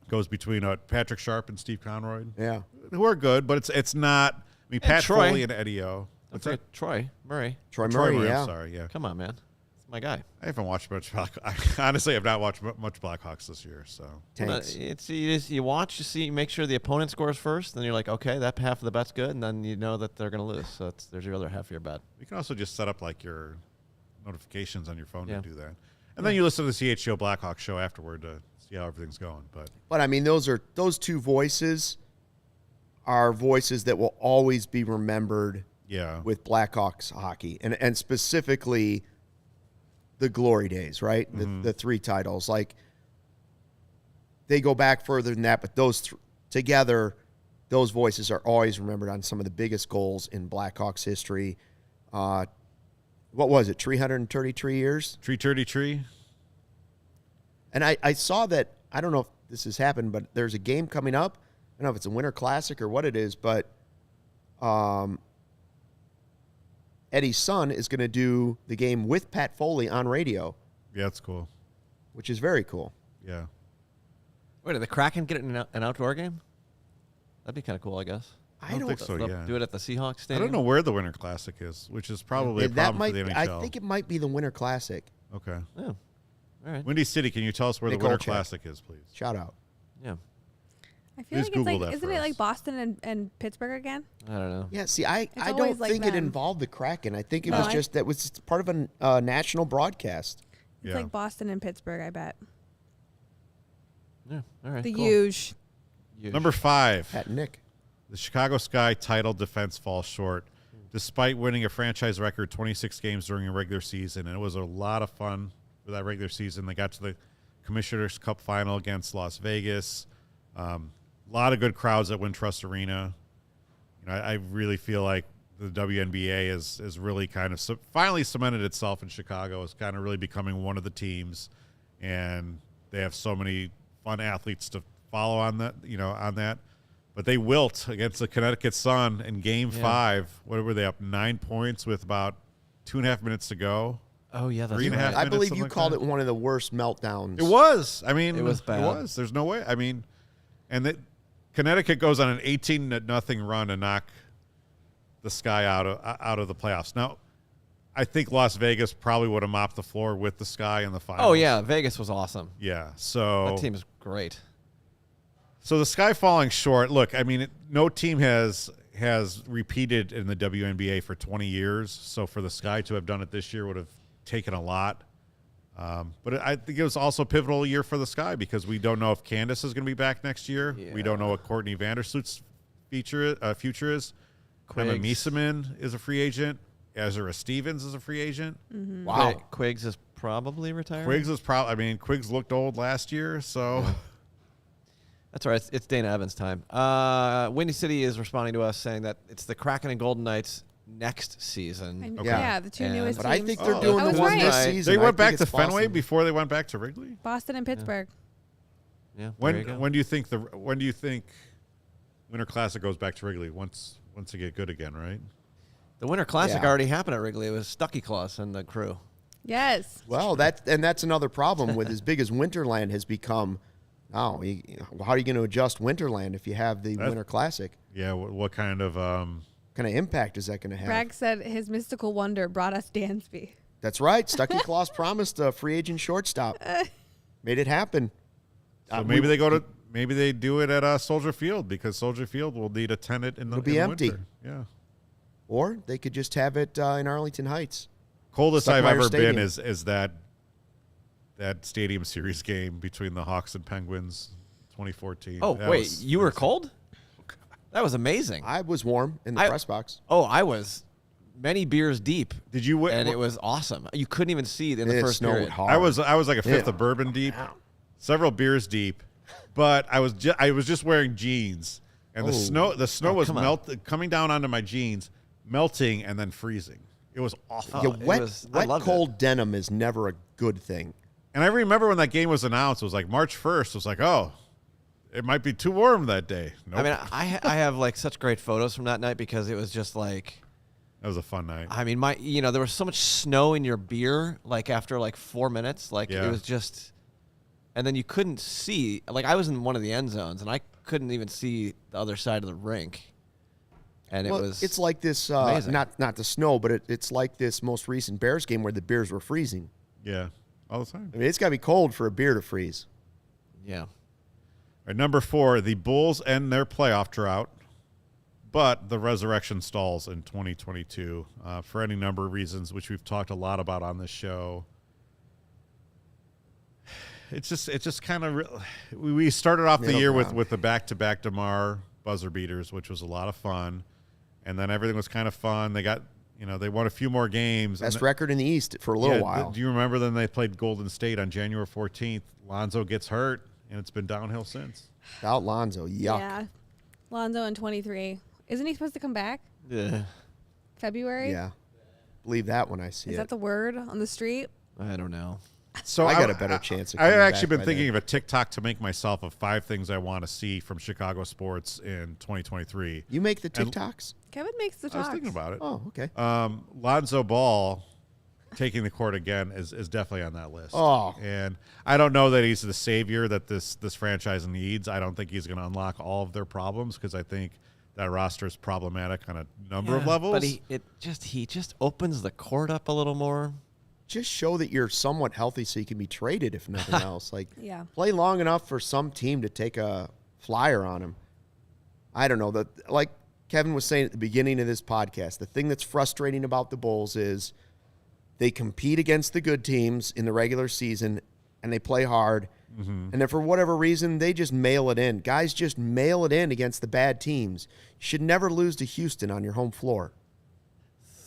goes between Patrick Sharp and Steve Conroy. Yeah. Who are good, but it's not. I mean, Pat Troy. Foley and Eddie O. What's that? Troy Murray. Troy Murray, yeah. I'm sorry, yeah. Come on, man. It's my guy. I haven't watched much. Honestly, I've not watched much Blackhawks this year. So Tanks. You watch, you see, make sure the opponent scores first. Then you're like, okay, that half of the bet's good, and then you know that they're going to lose. So there's your other half of your bet. You can also just set up your notifications on your phone to do that, and then you listen to the CHGO Blackhawks show afterward to see how everything's going. But I mean, those two voices are voices that will always be remembered with Blackhawks hockey, and specifically the glory days, right? The 3 titles. Like, they go back further than that, but those together, those voices are always remembered on some of the biggest goals in Blackhawks history. What was it, 333 years? 333. And I saw that, I don't know if this has happened, but there's a game coming up. I don't know if it's a Winter Classic or what it is, but Eddie's son is going to do the game with Pat Foley on radio. Yeah, that's cool. Which is very cool. Yeah. Wait, did the Kraken get an outdoor game? That'd be kind of cool, I guess. I don't think so, yeah. Do it at the Seahawks I Stadium? don't know where the Winter Classic is, which is probably a problem for the NHL. I think it might be the Winter Classic. Okay. Yeah. All right. Windy City, can you tell us where the Winter Classic is, please? Shout out. Yeah. I feel like it's like, isn't it like Boston and Pittsburgh again? I don't know. Yeah, see, I don't always like think it them. involved the Kraken. I think it was just that was part of a national broadcast. It's like Boston and Pittsburgh, I bet. Yeah, all right. The cool. huge. Number 5. Pat and Nick. The Chicago Sky title defense falls short, despite winning a franchise record 26 games during a regular season. And it was a lot of fun for that regular season. They got to the Commissioner's Cup final against Las Vegas. A lot of good crowds at Wintrust Arena. You know, I really feel like the WNBA is really kind of finally cemented itself in Chicago. It's kind of really becoming one of the teams, and they have so many fun athletes to follow on that. But they wilt against the Connecticut Sun in Game 5. What were they up 9 points with about 2.5 minutes to go? Oh yeah, that's 3.5 right. minutes, I believe you like called that. it one of the worst meltdowns. It was. I mean, it was bad. It was. There's no way. I mean, and Connecticut goes on an 18-0 run to knock the Sky out of the playoffs. Now, I think Las Vegas probably would have mopped the floor with the Sky in the finals. Oh yeah, Vegas was awesome. Yeah. So that team is great. So the Sky falling short. Look, I mean, no team has repeated in the WNBA for 20 years. So for the Sky to have done it this year would have taken a lot. But I think it was also a pivotal year for the Sky because we don't know if Candace is going to be back next year. Yeah. We don't know what Courtney Vandersloot's future is. Emma Mieseman is a free agent. Ezra Stevens is a free agent. Mm-hmm. Wow. Quiggs is probably retiring. Quiggs looked old last year, so. That's all right. It's Dana Evans' time. Windy City is responding to us saying that it's the Kraken and Golden Knights next season. Yeah, the two newest But teams. I think they're doing I the was one right. this season. They I went back think to it's Fenway Boston. before they went back to Wrigley. Boston and Pittsburgh. Yeah. When do you think Winter Classic goes back to Wrigley? Once they get good again, right? The Winter Classic Yeah. already happened at Wrigley. It was Stucky Claus and the crew. Yes. Well, that's another problem with as big as Winterland has become. Now, how are you going to adjust Winterland if you have the Winter Classic? Yeah. What kind of impact is that going to have? Bragg said his mystical wonder brought us Dansby. That's right. Stucky Claus promised a free agent shortstop. Made it happen. So maybe they do it at Soldier Field because Soldier Field will need a tenant in the It'll be empty. winter. Yeah. Or they could just have it in Arlington Heights. Coldest I've Stuckmeyer ever Stadium. been is that Stadium Series game between the Hawks and Penguins, 2014. Oh, That wait. was You were crazy. cold? That was amazing. I was warm in the press box. Oh, I was many beers deep. Did you? And it was awesome. You couldn't even see it in the It first snowed period. hard. I was like a fifth Yeah. of bourbon deep, several beers deep, but I was just wearing jeans, and the snow was coming down onto my jeans, melting and then freezing. It was awful. Yeah, wet I loved cold denim is never a good thing. And I remember when that game was announced, it was like March 1st. It was like, oh, it might be too warm that day. Nope. I mean, I have like such great photos from that night because it was just like. That was a fun night. I mean, there was so much snow in your beer, like after like 4 minutes, like Yeah. it was just, and then you couldn't see. Like I was in one of the end zones, and I couldn't even see the other side of the rink, and It's like this, amazing. not the snow, but it's like this most recent Bears game where the beers were freezing. Yeah, all the time. I mean, it's got to be cold for a beer to freeze. Yeah. All right, number 4, the Bulls end their playoff drought, but the resurrection stalls in 2022 for any number of reasons, which we've talked a lot about on this show. It's just kind of we started off the year with the back-to-back DeMar buzzer beaters, which was a lot of fun. And then everything was kind of fun. They got, they won a few more games. Best record in the East for a little while. Do you remember then they played Golden State on January 14th? Lonzo gets hurt, and it's been downhill since. Without Lonzo, yuck. Yeah. Lonzo in 23. Isn't he supposed to come back? Yeah. February? Yeah. Believe that when I see Is that the word on the street? I don't know. So I got a better chance of I've coming actually back been by thinking then. of a TikTok to make myself of 5 things I want to see from Chicago sports in 2023. You make the TikToks? Kevin makes the I was talks. thinking about it. Oh, okay. Lonzo Ball taking the court again is definitely on that list. Oh. And I don't know that he's the savior that this franchise needs. I don't think he's going to unlock all of their problems because I think that roster is problematic on a number of levels. But he just opens the court up a little more. Just show that you're somewhat healthy so you can be traded, if nothing else. Like, Yeah. play long enough for some team to take a flyer on him. I don't know. Like Kevin was saying at the beginning of this podcast, the thing that's frustrating about the Bulls is they compete against the good teams in the regular season, and they play hard. And then for whatever reason, they just mail it in. Guys just mail it in against the bad teams. You should never lose to Houston on your home floor.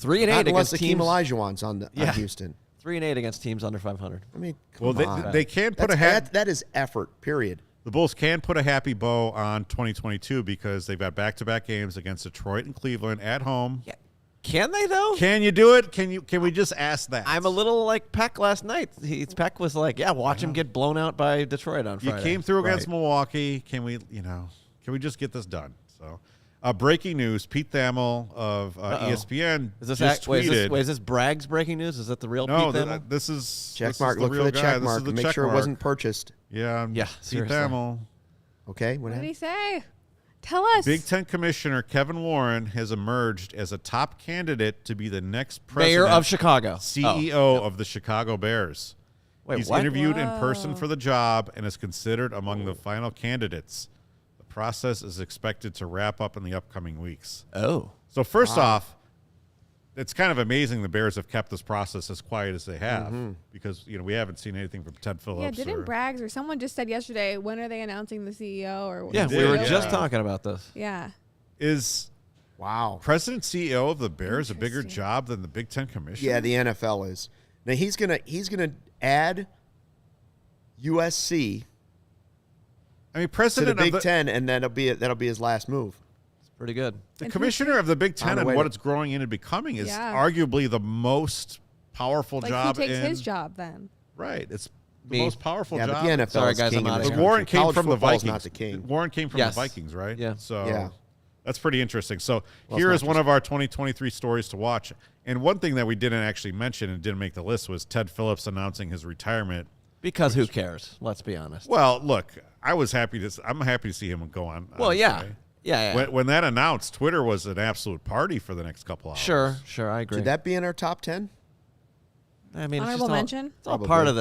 3-8 Not unless against Akeem teams. Olajuwon's on Houston. 3-8 against teams under 500. I mean, come on. They can put that is effort, period. The Bulls can put a happy bow on 2022 because they've got back-to-back games against Detroit and Cleveland at home. Yeah. Can they though? Can you do it? Can we just ask that? I'm a little like Peck last night. Peck was like, watch him get blown out by Detroit on Friday. You came through against Milwaukee. Can we just get this done? So, breaking news: Pete Thamel of ESPN Is this just tweeted. is this Bragg's breaking news? Is that the real No, Pete Thamel? this is Check this mark. Is the Look real for the guy. check This mark. is the Make check sure mark. it wasn't purchased. Yeah, Yeah, Pete seriously. Thamel. Okay, what What did happened? he say? Tell us. Big Ten Commissioner Kevin Warren has emerged as a top candidate to be the next Mayor president, of Chicago. CEO of the Chicago Bears. Wait, He's what? interviewed in person for the job and is considered among the final candidates. The process is expected to wrap up in the upcoming weeks. Oh. So first off, it's kind of amazing the Bears have kept this process as quiet as they have because we haven't seen anything from Ted Phillips. Yeah, didn't Braggs or someone just said yesterday, when are they announcing the CEO? Or Yeah, we were just talking about this. Yeah. Is president CEO of the Bears a bigger job than the Big Ten Commissioner? Yeah, the NFL is. Now he's gonna add USC. I mean, president to the of Big Ten, and that'll be his last move. It's pretty good. The commissioner of the Big Ten and what it's growing into becoming is arguably the most powerful job. Who takes his job then? Right. It's the most powerful yeah, job. But the NFL Sorry, is guys, king I'm out in of this here. Warren country. came College from the football's Vikings. not the king. Warren came from Yes. the Vikings, right? Yeah. So that's pretty interesting. So Well, here it's is not one of our 2023 stories to watch. And one thing that we didn't actually mention and didn't make the list was Ted Phillips announcing his retirement. Because who cares? Let's be honest. Well, look, I'm happy to see him go on. Well, yeah. Yeah. When that announced, Twitter was an absolute party for the next couple hours. Sure, I agree. Should that be in our top 10? I mean, Honorable mention? It's all part of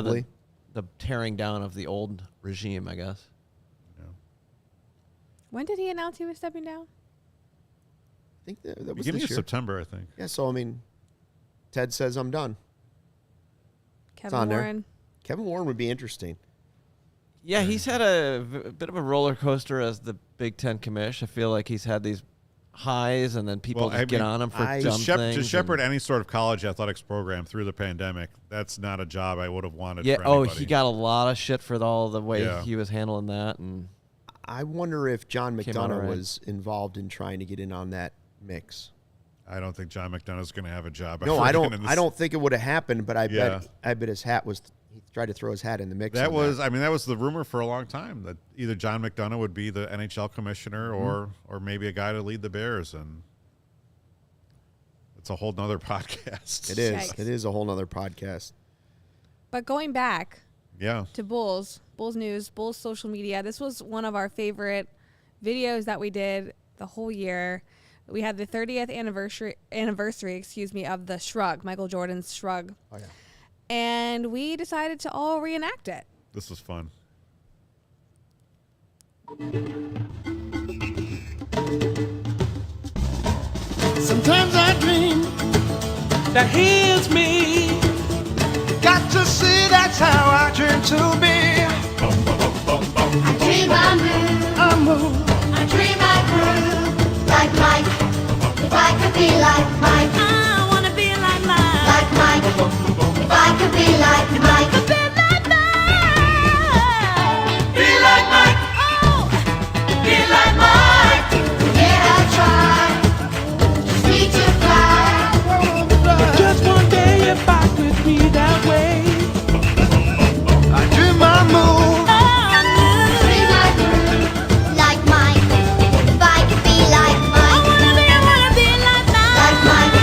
the tearing down of the old regime, I guess. When did he announce he was stepping down? I think that was Beginning this of year. September, I think. Yeah, so I mean, Ted says I'm done. Kevin on there. Warren. Kevin Warren would be interesting. Yeah, he's had a bit of a roller coaster as the Big Ten commish. I feel like he's had these highs, and then people get on him for dumb things. To shepherd any sort of college athletics program through the pandemic, that's not a job I would have wanted. Yeah. For anybody. He got a lot of shit for all the way he was handling that, and I wonder if John Came out McDonough alright. was involved in trying to get in on that mix. I don't think John McDonough's going to have a job. No, ever I again don't. in this- I don't think it would have happened. But I Yeah. bet his hat was. He tried to throw his hat in the mix. That on was. I mean, that was the rumor for a long time that either John McDonough would be the NHL commissioner or maybe a guy to lead the Bears, and it's a whole nother podcast. It is. Yikes. It is a whole nother podcast. But going back Yeah. to Bulls News, Bulls social media, this was one of our favorite videos that we did the whole year. We had the 30th anniversary, of the Shrug, Michael Jordan's Shrug. Oh yeah. And we decided to all reenact it. This was fun. Sometimes I dream that here's me. Got to see that's how I dream to be. I dream I move. I move. I dream like Mike. If I could be like Mike. I wanna be like Mike. Like Mike. If I could be like Mike. Be like Mike. Be like Mike. Oh. Be like Mike. Yeah, I'll try. Just need to fly. Just one day if I could be that way. I do my move. Swing my groove like Mike. If I could be like Mike. I wanna be like Mike. Like Mike.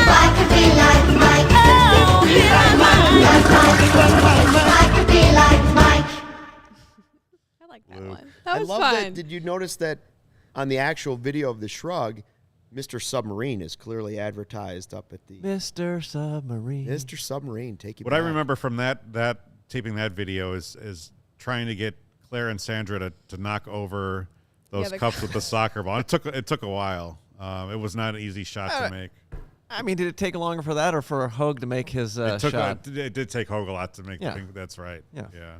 If I could be like Mike. Oh, be like Mike. Like Mike. If I could be like Mike. I like that one. That was I love fun. that. Did you notice that on the actual video of the shrug, Mr. Submarine is clearly advertised up at the Mr. Submarine. Mr. Submarine. Take you. What I remember from that taping that video is trying to get Claire and Sandra to knock over those the cups with the soccer ball. It took a while. It was not an easy shot to make. I mean, did it take longer for that or for Hogue to make his shot? It did take Hogue a lot to make. Yeah. The thing. That's right. Yeah.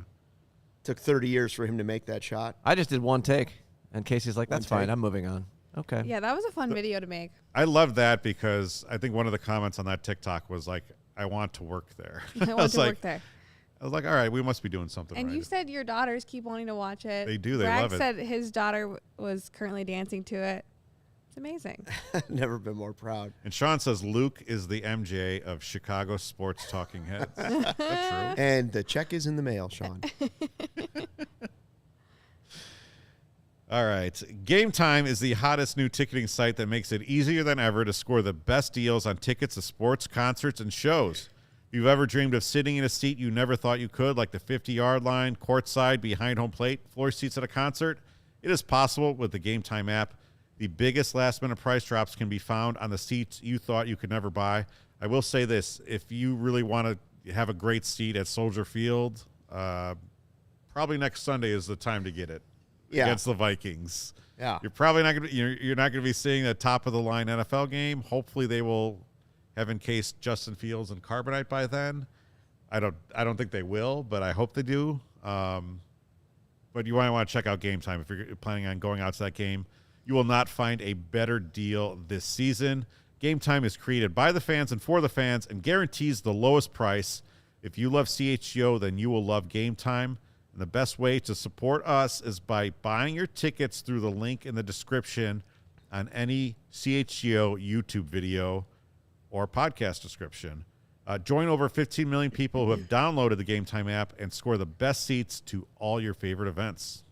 Took 30 years for him to make that shot. I just did one take, and Casey's like, "That's fine. I'm moving on." Okay. Yeah, that was a fun video to make. I love that because I think one of the comments on that TikTok was like, "I want to work there." I want to work there. I was like, "All right, we must be doing something And right." you said your daughters keep wanting to watch it. They do. They Bragg love it. said his daughter was currently dancing to it. It's amazing. Never been more proud. And Sean says Luke is the MJ of Chicago sports talking heads. That's true. And the check is in the mail, Sean. All right. Game Time is the hottest new ticketing site that makes it easier than ever to score the best deals on tickets to sports, concerts, and shows. If you've ever dreamed of sitting in a seat you never thought you could, like the 50-yard line, courtside, behind home plate, floor seats at a concert, it is possible with the Game Time app. The biggest last-minute price drops can be found on the seats you thought you could never buy. I will say this. If you really want to have a great seat at Soldier Field, probably next Sunday is the time to get it. Yeah. Against the Vikings. Yeah. You're probably not going to you're not going to be seeing the top of the line NFL game. Hopefully they will have encased Justin Fields in carbonite by then. I don't think they will, but I hope they do. But you might want to check out Game Time if you're planning on going out to that game. You will not find a better deal this season. Game Time is created by the fans and for the fans and guarantees the lowest price. If you love CHGO, then you will love Game Time. And the best way to support us is by buying your tickets through the link in the description on any CHGO YouTube video or podcast description. Join over 15 million people who have downloaded the Game Time app and score the best seats to all your favorite events.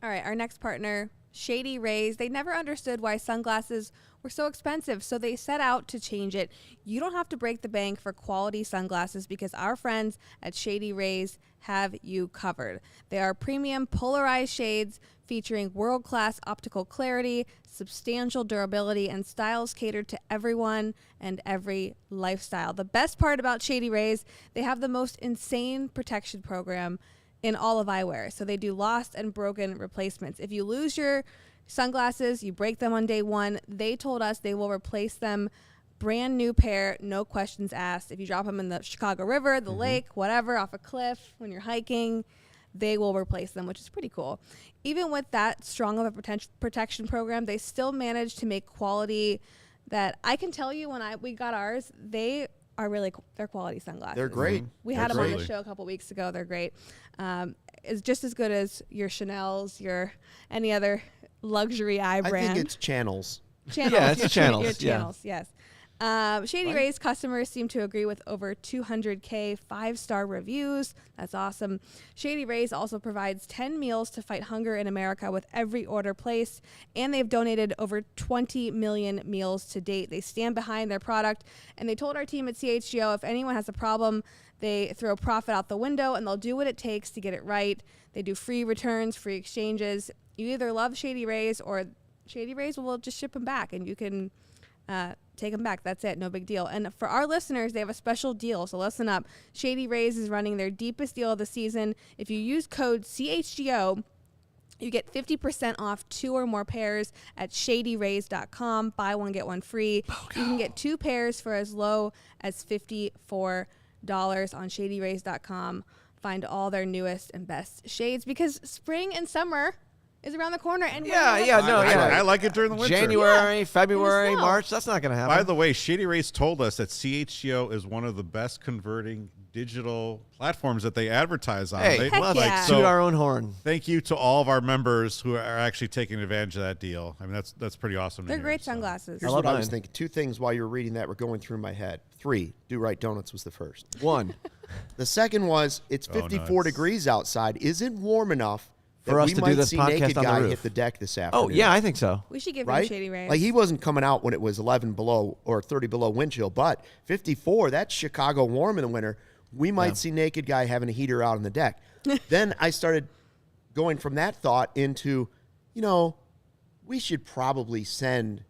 All right, our next partner, Shady Rays. They never understood why sunglasses were so expensive, so they set out to change it. You don't have to break the bank for quality sunglasses because our friends at Shady Rays have you covered. They are premium polarized shades featuring world-class optical clarity, substantial durability, and styles catered to everyone and every lifestyle. The best part about Shady Rays, they have the most insane protection program in all of eyewear. So they do lost and broken replacements. If you lose your sunglasses, you break them on day one, they told us they will replace them brand new pair, no questions asked. If you drop them in the Chicago River, the lake, whatever, off a cliff, when you're hiking, they will replace them, which is pretty cool. Even with that strong of a protection program, they still manage to make quality that I can tell you when we got ours, they are really they're quality sunglasses. They're great. We had them on the show a couple weeks ago. They're great. It's just as good as your Chanel's, your any other luxury eye brand. I think it's Channels. Channels. Yeah, it's Channels. Your Channels, yes. Shady Rays customers seem to agree with over 200K 5-star reviews. That's awesome. Shady Rays also provides 10 meals to fight hunger in America with every order placed, and they've donated over 20 million meals to date. They stand behind their product, and they told our team at CHGO if anyone has a problem, they throw profit out the window, and they'll do what it takes to get it right. They do free returns, free exchanges. You either love Shady Rays or Shady Rays will just ship them back, and you can take them back. That's it. No big deal. And for our listeners, they have a special deal. So listen up. Shady Rays is running their deepest deal of the season. If you use code CHGO, you get 50% off 2 or more pairs at shadyrays.com. Buy one, get one free. You can get 2 pairs for as low as $54 on shadyrays.com. Find all their newest and best shades because spring and summer is around the corner. And I like it during the winter. January, February, snow. March. That's not going to happen. By the way, Shady Rays told us that CHGO is one of the best converting digital platforms that they advertise on. Hey, let's toot our own horn. Thank you to all of our members who are actually taking advantage of that deal. I mean, that's pretty awesome. They're great sunglasses. Here's what I was thinking. 2 things while you were reading that were going through my head. 3, Do Right Donuts was the first. 1. The second was it's 54 degrees outside. Is it warm enough for us we to might do this see podcast Naked on the Guy roof? hit the deck this afternoon? Oh, yeah, I think so. We should give right? him Shady Rays. Like he wasn't coming out when it was 11 below or 30 below wind chill, but 54, that's Chicago warm in the winter. We might see Naked Guy having a heater out on the deck. Then I started going from that thought into, we should probably send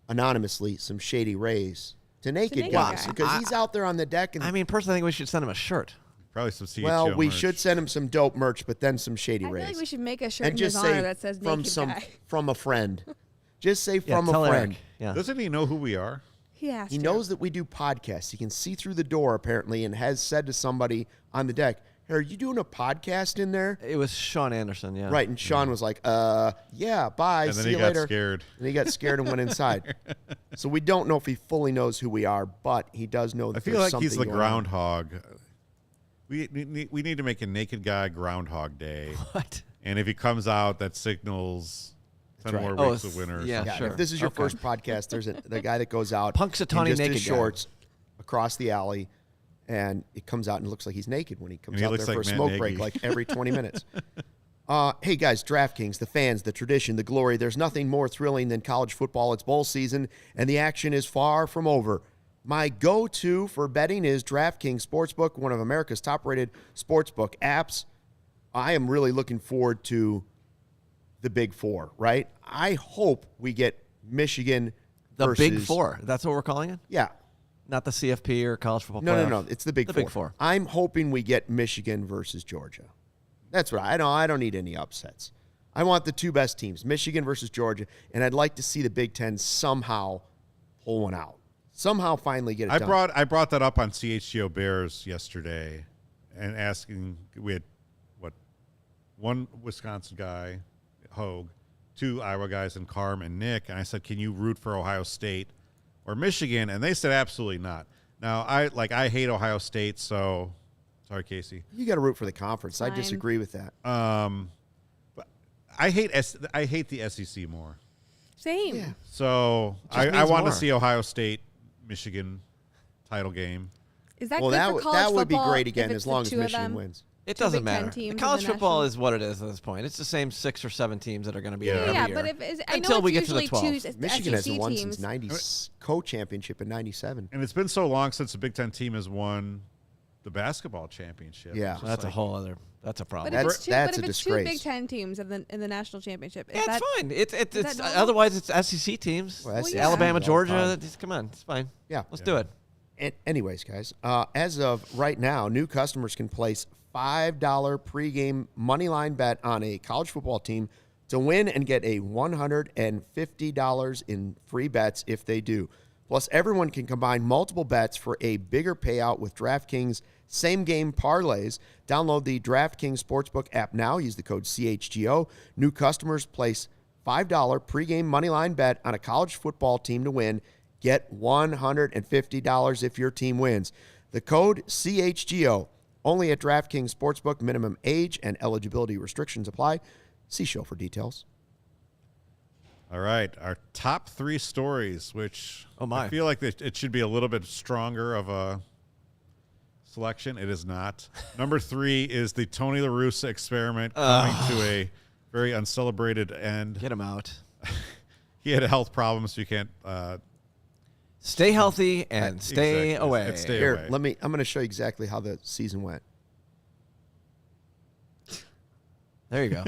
anonymously some Shady Rays to Naked Guy because he's out there on the deck. And I mean, personally, I think we should send him a shirt. Probably some CHGO well, we merch. should send him some dope merch, but then some Shady Rays. I feel like we should make a shirt and in just his say honor that says Naked Guy. From a friend. Just say from a tell friend. Eric. Yeah. Doesn't he know who we are? He has He to. knows that we do podcasts. He can see through the door, apparently, and has said to somebody on the deck, hey, are you doing a podcast in there? It was Sean Anderson, yeah. Right, and Sean was like, yeah, bye, And then see he you got later. scared. And he got scared and went inside. So we don't know if he fully knows who we are, but he does know that I feel there's like he's the something going on. groundhog. We need to make a Naked Guy Groundhog Day. What? And if he comes out, that signals 10 right. more weeks of winter. yeah, Yeah, sure. if this is your first podcast, there's the guy that goes out Punxsutawney in just naked his guy. shorts across the alley, and it comes out and it looks like he's naked when he comes And he out looks there for like a Matt smoke Nagy. break, like every 20 minutes. Hey guys, DraftKings, the fans, the tradition, the glory. There's nothing more thrilling than college football. It's bowl season, and the action is far from over. My go-to for betting is DraftKings Sportsbook, one of America's top-rated sportsbook apps. I am really looking forward to the Big Four, right? I hope we get Michigan The versus, Big Four. That's what we're calling it? Yeah. Not the CFP or college football No, playoff? no. It's the Big The Four. Big Four. I'm hoping we get Michigan versus Georgia. That's what I don't need any upsets. I want the 2 best teams, Michigan versus Georgia, and I'd like to see the Big Ten somehow pull one out. Somehow finally get it done. I brought that up on CHGO Bears yesterday and asking, we had, one Wisconsin guy, Hogue, 2 Iowa guys, and Carm and Nick, and I said, can you root for Ohio State or Michigan? And they said absolutely not. Now, I hate Ohio State, so sorry, Kacy. You got to root for the conference. I Fine. disagree with that. But I hate the SEC more. Same. Yeah. So Just I means want to more. see Ohio State, Michigan title game. Is that Well, good for college that would be football great if again it's as the long as 2 of Michigan them? wins. It 2 doesn't Big Ten matter. teams in the College football national- is what it is at this point. It's the same 6 or 7 teams that are going to be there every Yeah, year. but I know until it's we get to the usually 12. Michigan hasn't won teams. since 90 co-championship in 97. And it's been so long since the Big Ten team has won the basketball championship. Yeah. It's just That's a like- whole other. That's a problem. But if it's two, That's but a if it's 2 disgrace. Big Ten teams in the national championship, is Yeah, that it's fine. It's that normal? otherwise it's SEC teams. Well, that's Alabama, all the Georgia. time. Come on, it's fine. Yeah. Let's do it. Anyways, guys, as of right now, new customers can place $5 pregame moneyline bet on a college football team to win and get a $150 in free bets if they do. Plus, everyone can combine multiple bets for a bigger payout with DraftKings same-game parlays. Download the DraftKings Sportsbook app now. Use the code CHGO. New customers place $5 pregame moneyline bet on a college football team to win. Get $150 if your team wins. The code CHGO. Only at DraftKings Sportsbook. Minimum age and eligibility restrictions apply. See show for details. All right, our top 3 stories, which my. I feel like it should be a little bit stronger of a selection. It is not. Number 3 is the Tony La Russa experiment coming to a very uncelebrated end. Get him out. He had health problems, so you can't. Stay healthy and stay Exactly. away. And stay Here, away. I'm going to show you exactly how the season went. There you go.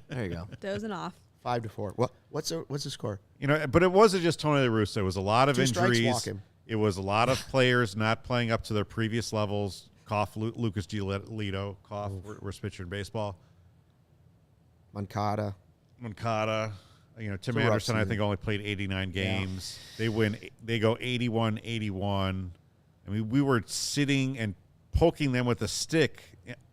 There you go. dozing off? 5-4. What's the score? But it wasn't just Tony La Russa. It was a lot of 2 strikes, injuries. walk him. It was a lot of players not playing up to their previous levels. Cough, Lucas Giolito. Cough, worst pitcher in baseball. Moncada. Tim It's a rough Anderson, I season. think, only played 89 games. They go 81-81. I mean, we were sitting and poking them with a stick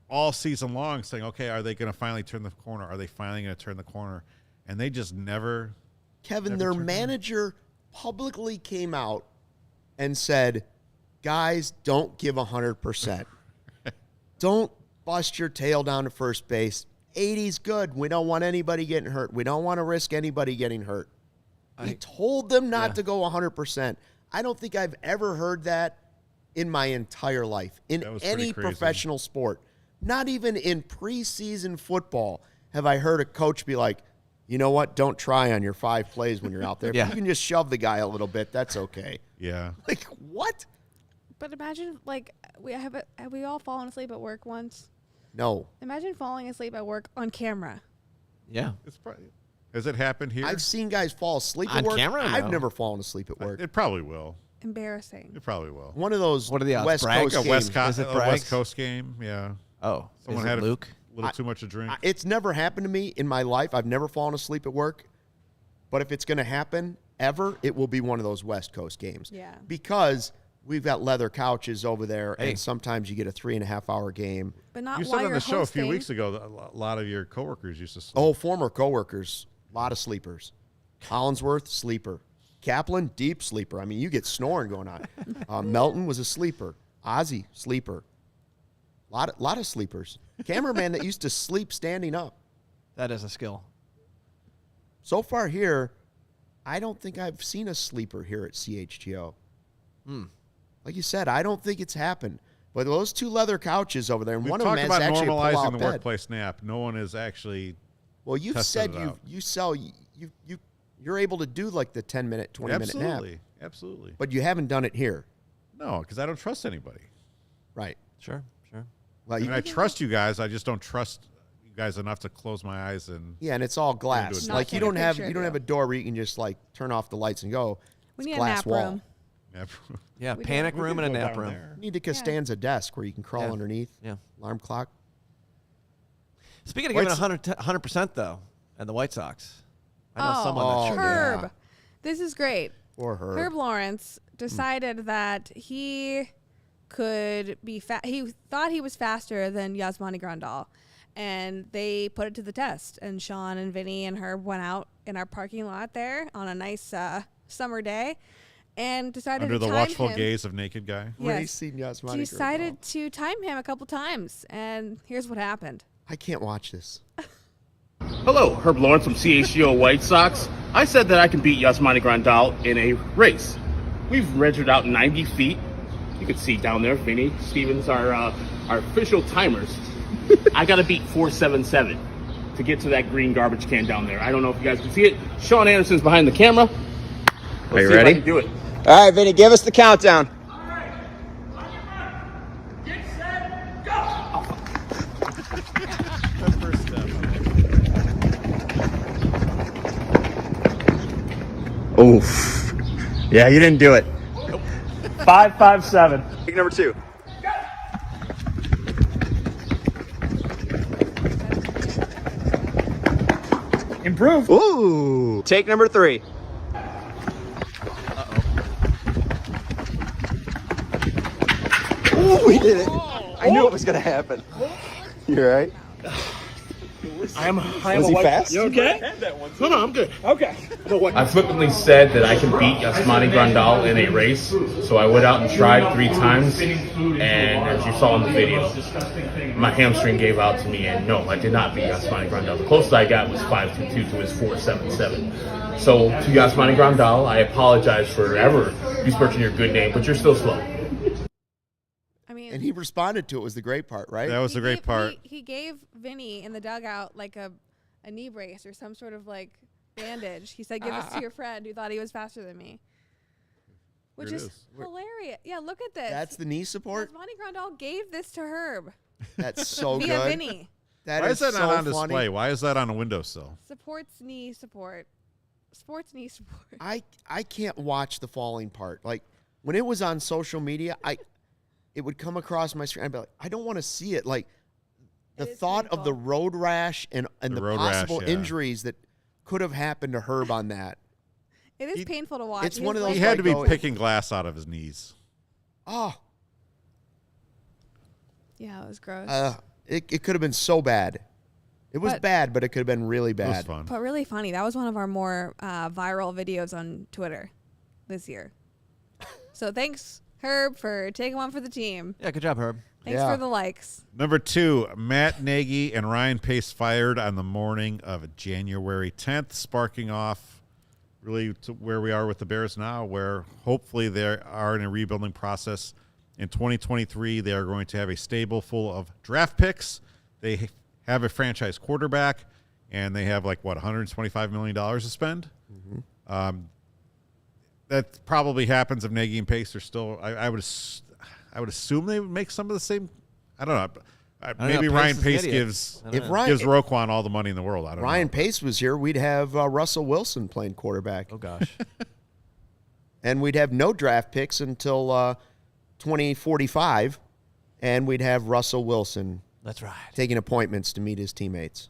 all season long saying, okay, are they going to finally turn the corner? Are they finally going to turn the corner? And they just never. Kevin, their manager publicly came out and said, guys, don't give 100%. Don't bust your tail down to first base. 80's good. We don't want anybody getting hurt. We don't want to risk anybody getting hurt. He told them not to go 100%. I don't think I've ever heard that in my entire life, in any professional sport. Not even in preseason football have I heard a coach be like, you know what, don't try on your 5 plays when you're out there. If you can just shove the guy a little bit, that's okay. Yeah. Like, what? But imagine, like, have we all fallen asleep at work once? No. Imagine falling asleep at work on camera. Yeah. Has it happened here? I've seen guys fall asleep at On work. camera? I've No. never fallen asleep at work. It probably will. Embarrassing. It probably will. One of those What are the odds? West Bragg? Coast A games. West Coast game, yeah. Oh, Someone is it had Luke? a little too much to drink. It's never happened to me in my life. I've never fallen asleep at work. But if it's going to happen ever, it will be one of those West Coast games. Yeah. Because we've got leather couches over there, and sometimes you get a 3.5-hour game. But not You while said on you're the show hosting. a few weeks ago that a lot of your coworkers used to sleep. Oh, former coworkers, a lot of sleepers. Collinsworth, sleeper. Kaplan, deep sleeper. I mean, you get snoring going on. Melton was a sleeper. Ozzy, sleeper. Lot of sleepers. Cameraman that used to sleep standing up. That is a skill. So far here, I don't think I've seen a sleeper here at CHGO. Like you said, I don't think it's happened. But those 2 leather couches over there, and We've one of them talked has about actually a normalizing pull-out the bed. workplace nap. No one is actually. Well, you've tested said it out. you're able to do like the 10-minute, 20-minute nap. Absolutely. But you haven't done it here. No, because I don't trust anybody. Right. Sure. Well, I mean, I trust you guys. I just don't trust you guys enough to close my eyes and. yeah, and it's all glass. do it. Like you Not don't take a have picture you don't of have a door where you can just like turn off the lights and go. We It's need a glass nap wall. room. Yeah, We panic We room can and a go nap down room. there. You need a Costanza desk where you can crawl Yeah. underneath. Yeah. Alarm clock. Speaking of White giving 100% though, and the White Sox, I know someone Oh, that should. yeah. Herb. This is great. Or her. Herb Lawrence decided that he could be he thought he was faster than Yasmani Grandal, and they put it to the test. And Sean and Vinny and Herb went out in our parking lot there on a nice summer day and decided Under to the time watchful him. gaze of naked guy. Yes. Yes. Seen Yasmani Decided to time him a couple times, and here's what happened. I can't watch this. Hello, Herb Lawrence from CHGO White Sox. I said that I can beat Yasmani Grandal in a race. We've measured out 90 feet. You can see down there, Vinny, Stevens, our official timers. I got to beat 477 to get to that green garbage can down there. I don't know if you guys can see it. Sean Anderson's behind the camera. Are you see ready? If I can do it. All right, Vinny, give us the countdown. Get set, go! First step. Oof. Yeah, you didn't do it. 557. Take number 2. Improve. Ooh. Take number 3. Ooh, we did it. I knew it was going to happen. You all right? I am Was he fast? You okay? No, I'm good. Okay. I flippantly said that I can beat Yasmani Grandal in a race, so I went out and tried 3 times, and as you saw in the video, my hamstring gave out to me, and no, I did not beat Yasmani Grandal. The closest I got was 522 to his 477. So to Yasmani Grandal, I apologize for ever besmirching your good name, but you're still slow. I mean, And he responded to it was the great part, right? That was the great part. He gave Vinny in the dugout like a knee brace or some sort of like bandage. He said, "Give this to your friend who thought he was faster than me," which Here it is is. hilarious. Yeah, look at this. That's the knee support. Yasmani Grandal gave this to Herb That's so via good. Vinny. Why is that so not on funny. display? Why is that on a windowsill? Supports knee support. Sports knee support. I can't watch the falling part. Like when it was on social media, it would come across my screen. I'd be like, I don't want to see it. Like the thought of the road rash and the road rash, possible yeah. injuries that could have happened to Herb on that. It is painful to watch. It's one of those. He had to be like, picking glass out of his knees. Oh, Yeah, it was gross. it could have been so bad. It was bad, but it could have been really bad. It was fun. But really funny. That was one of our more viral videos on Twitter this year. So thanks, Herb, for taking one for the team. Yeah, good job, Herb. Thanks for the likes. Number 2, Matt Nagy and Ryan Pace fired on the morning of January 10th, sparking off really to where we are with the Bears now, where hopefully they are in a rebuilding process. In 2023, they are going to have a stable full of draft picks. They have a franchise quarterback, and they have $125 million to spend. Mm-hmm. That probably happens if Nagy and Pace are still. I would assume they would make some of the same. I don't know. Maybe Ryan Pace gives Roquan all the money in the world. I don't know. Ryan Pace was here, we'd have Russell Wilson playing quarterback. Oh gosh. And we'd have no draft picks until 2045, and we'd have Russell Wilson. That's right. Taking appointments to meet his teammates.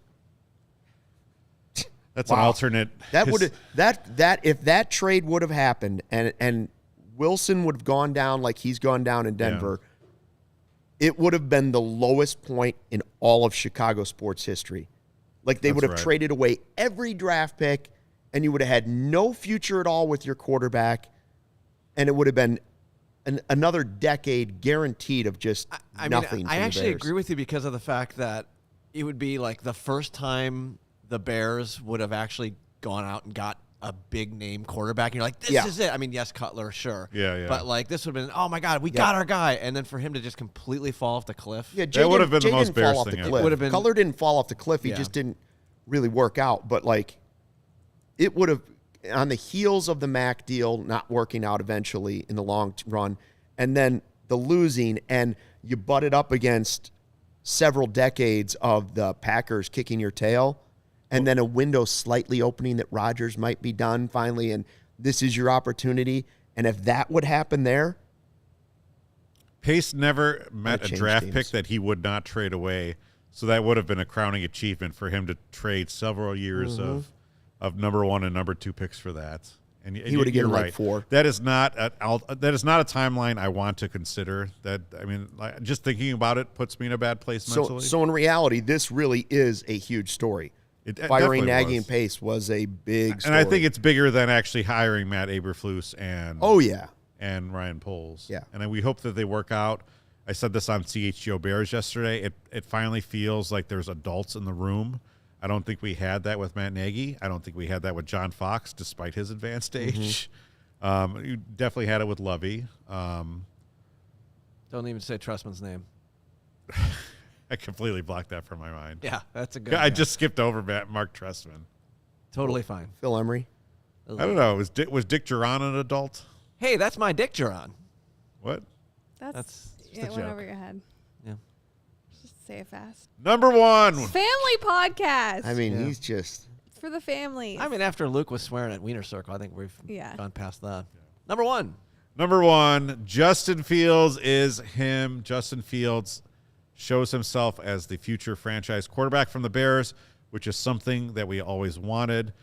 That's an alternate. That would if that trade would have happened and Wilson would have gone down like he's gone down in Denver, it would have been the lowest point in all of Chicago sports history. Like they would have traded away every draft pick, and you would have had no future at all with your quarterback, and it would have been another decade guaranteed of just nothing. I actually agree with you because of the fact that it would be like the first time the Bears would have actually gone out and got a big name quarterback. And you're like, this is it. I mean, yes, Cutler, sure. Yeah. But this would have been, oh my God, we got our guy. And then for him to just completely fall off the cliff. Yeah, that would have been the most Bears thing ever. Would have been, Cutler didn't fall off the cliff. He just didn't really work out. But it would have, on the heels of the Mack deal not working out eventually in the long run, and then the losing, and you butted up against several decades of the Packers kicking your tail, and then a window slightly opening that Rodgers might be done finally, and this is your opportunity. And if that would happen there, Pace never met a draft pick that he would not trade away, so that would have been a crowning achievement for him to trade several years of number 1 and number 2 picks for that. And he would have given 4. That is not a timeline I want to consider. Just thinking about it puts me in a bad place mentally. So in reality, this really is a huge story. Firing Nagy and Pace was a big story. And I think it's bigger than actually hiring Matt Eberflus and and Ryan Poles. Yeah. And we hope that they work out. I said this on CHGO Bears yesterday. It finally feels like there's adults in the room. I don't think we had that with Matt Nagy. I don't think we had that with John Fox, despite his advanced age. You definitely had it with Lovey. Don't even say Trustman's name. I completely blocked that from my mind. Yeah, that's a good I just skipped over Mark Trestman. Totally fine. Phil Emery. I don't know. Was Dick Duran an adult? Hey, that's my Dick Duran. What? That's just a went joke. over your head. Yeah. Just say it fast. Number 1. Family podcast. I mean, he's just... It's for the family. I mean, after Luke was swearing at Wiener Circle, I think we've gone past that. Number 1. Number 1, Justin Fields is him. Justin Fields shows himself as the future franchise quarterback from the Bears, which is something that we always wanted.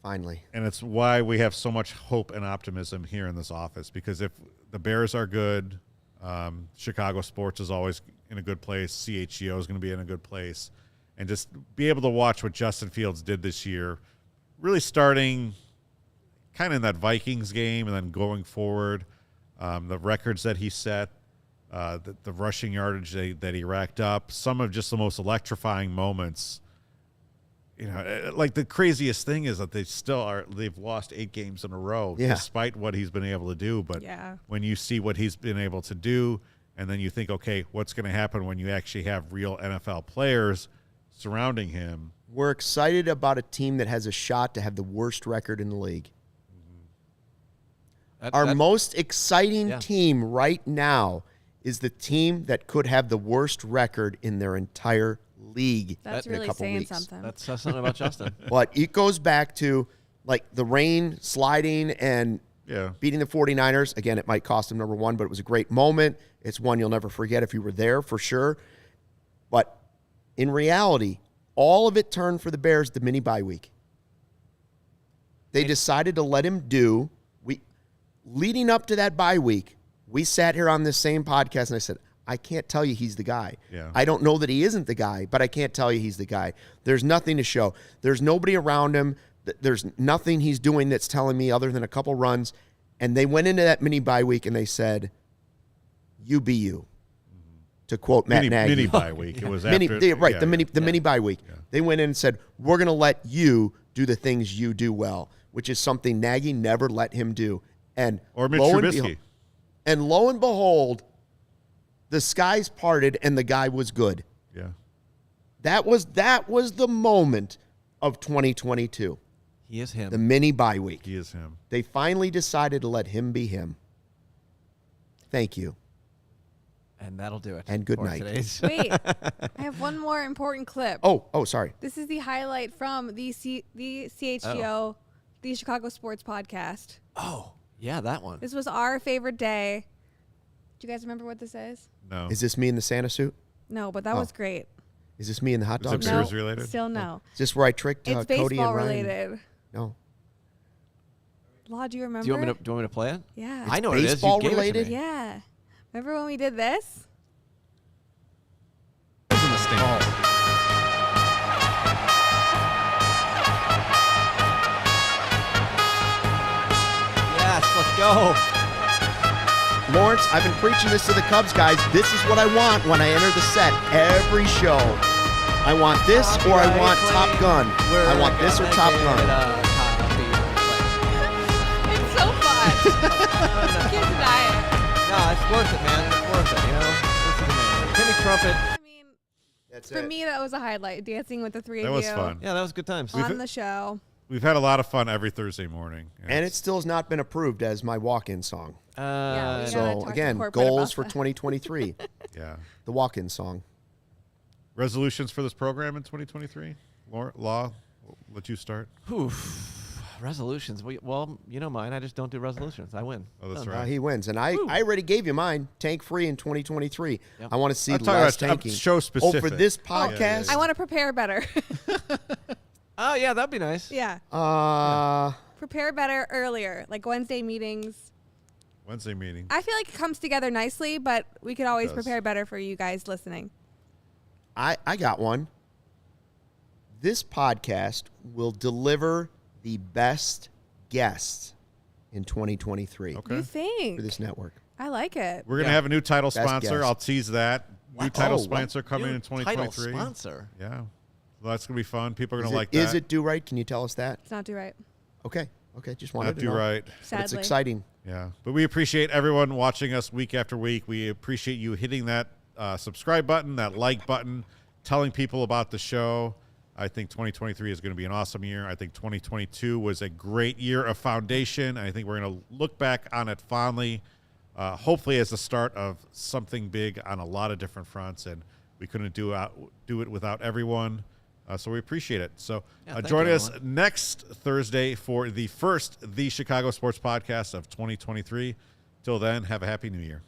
Finally. And it's why we have so much hope and optimism here in this office, because if the Bears are good, Chicago sports is always in a good place. CHGO is going to be in a good place. And just be able to watch what Justin Fields did this year, really starting kind of in that Vikings game and then going forward, the records that he set, the rushing yardage that he racked up, some of just the most electrifying moments. The craziest thing is that they've lost 8 games in a row despite what he's been able to do. But when you see what he's been able to do, and then you think, okay, what's going to happen when you actually have real NFL players surrounding him? We're excited about a team that has a shot to have the worst record in the league. Our most exciting team right now is the team that could have the worst record in their entire league. That's really saying something. That says something about Justin. But it goes back to the rain, sliding, and beating the 49ers. Again, it might cost them number 1, but it was a great moment. It's one you'll never forget if you were there, for sure. But in reality, all of it turned for the Bears the mini bye week. They decided to let him leading up to that bye week, we sat here on this same podcast and I said, I can't tell you he's the guy. Yeah. I don't know that he isn't the guy, but I can't tell you he's the guy. There's nothing to show. There's nobody around him. There's nothing he's doing that's telling me other than a couple runs. And they went into that mini bye week and they said, "You be you." To quote Matt Nagy. Mini bye week. It was after. The mini bye week. Yeah. They went in and said, "We're going to let you do the things you do well," which is something Nagy never let him do. Or Mitch Trubisky. And lo and behold, the skies parted and the guy was good. Yeah. That was the moment of 2022. He is him. The mini bye week. He is him. They finally decided to let him be him. Thank you. And that'll do it. And good night. Wait, I have one more important clip. Oh, sorry. This is the highlight from the CHGO, the Chicago Sports Podcast. Oh, yeah, that one. This was our favorite day. Do you guys remember what this is? No. Is this me in the Santa suit? No, but that was great. Is this me in the hot dog Is it Bears related? Still no. Is this where I tricked It's Cody and baseball Ryan? related. No. Law, do you remember? Do you want me to play it? Yeah. I know what it is. Baseball You gave it to related? me. Yeah. Remember when we did this? Yes, let's go. Lawrence, I've been preaching this to the Cubs guys. This is what I want when I enter the set every show. I want this or I want Top Gun. I want this or Top Gun. It's so fun. Can't deny it. No, it's worth it, man. It's worth it, you know? Listen to me. Timmy Trumpet. I mean, for me, that was a highlight. Dancing with the three That of was you fun. Yeah, that was good times. on the show. We've had a lot of fun every Thursday morning. And it still has not been approved as my walk-in song. Yeah, we gotta So, talk to again, corporate goals about for that. 2023. Yeah. The walk-in song. Resolutions for this program in 2023? Law, I'll let you start. Oof. Resolutions. Well, you know mine. I just don't do resolutions. I win. Oh, that's Right. right. He wins. And I already gave you mine, tank-free in 2023. Yep. I want to see I'm talking less about tanking. show specific. Oh, for this podcast? I want to prepare better. Oh, yeah, that'd be nice. Yeah. Uh, Prepare better earlier, like Wednesday meetings. Wednesday meeting. I feel like it comes together nicely, but we could always does. prepare better for you guys listening. I got one. This podcast will deliver the best guests in 2023 You Okay. think? for this network. I like it. We're going to have a new title Best sponsor. guest. I'll tease that. New What? title Oh, sponsor coming New in 2023. Title sponsor. Yeah. Well, that's going to be fun. People are going Is to it, like that. is it do right? Can you tell us that? It's not do right. Okay. Just wanted Not to do know. right. But it's Sadly. exciting. Yeah. But we appreciate everyone watching us week after week. We appreciate you hitting that subscribe button, that like button, telling people about the show. I think 2023 is going to be an awesome year. I think 2022 was a great year of foundation. I think we're going to look back on it fondly, hopefully as the start of something big on a lot of different fronts. And we couldn't do it without everyone. So we appreciate it. So join us next Thursday for the first The Chicago Sports Podcast of 2023. Till then, have a happy new year.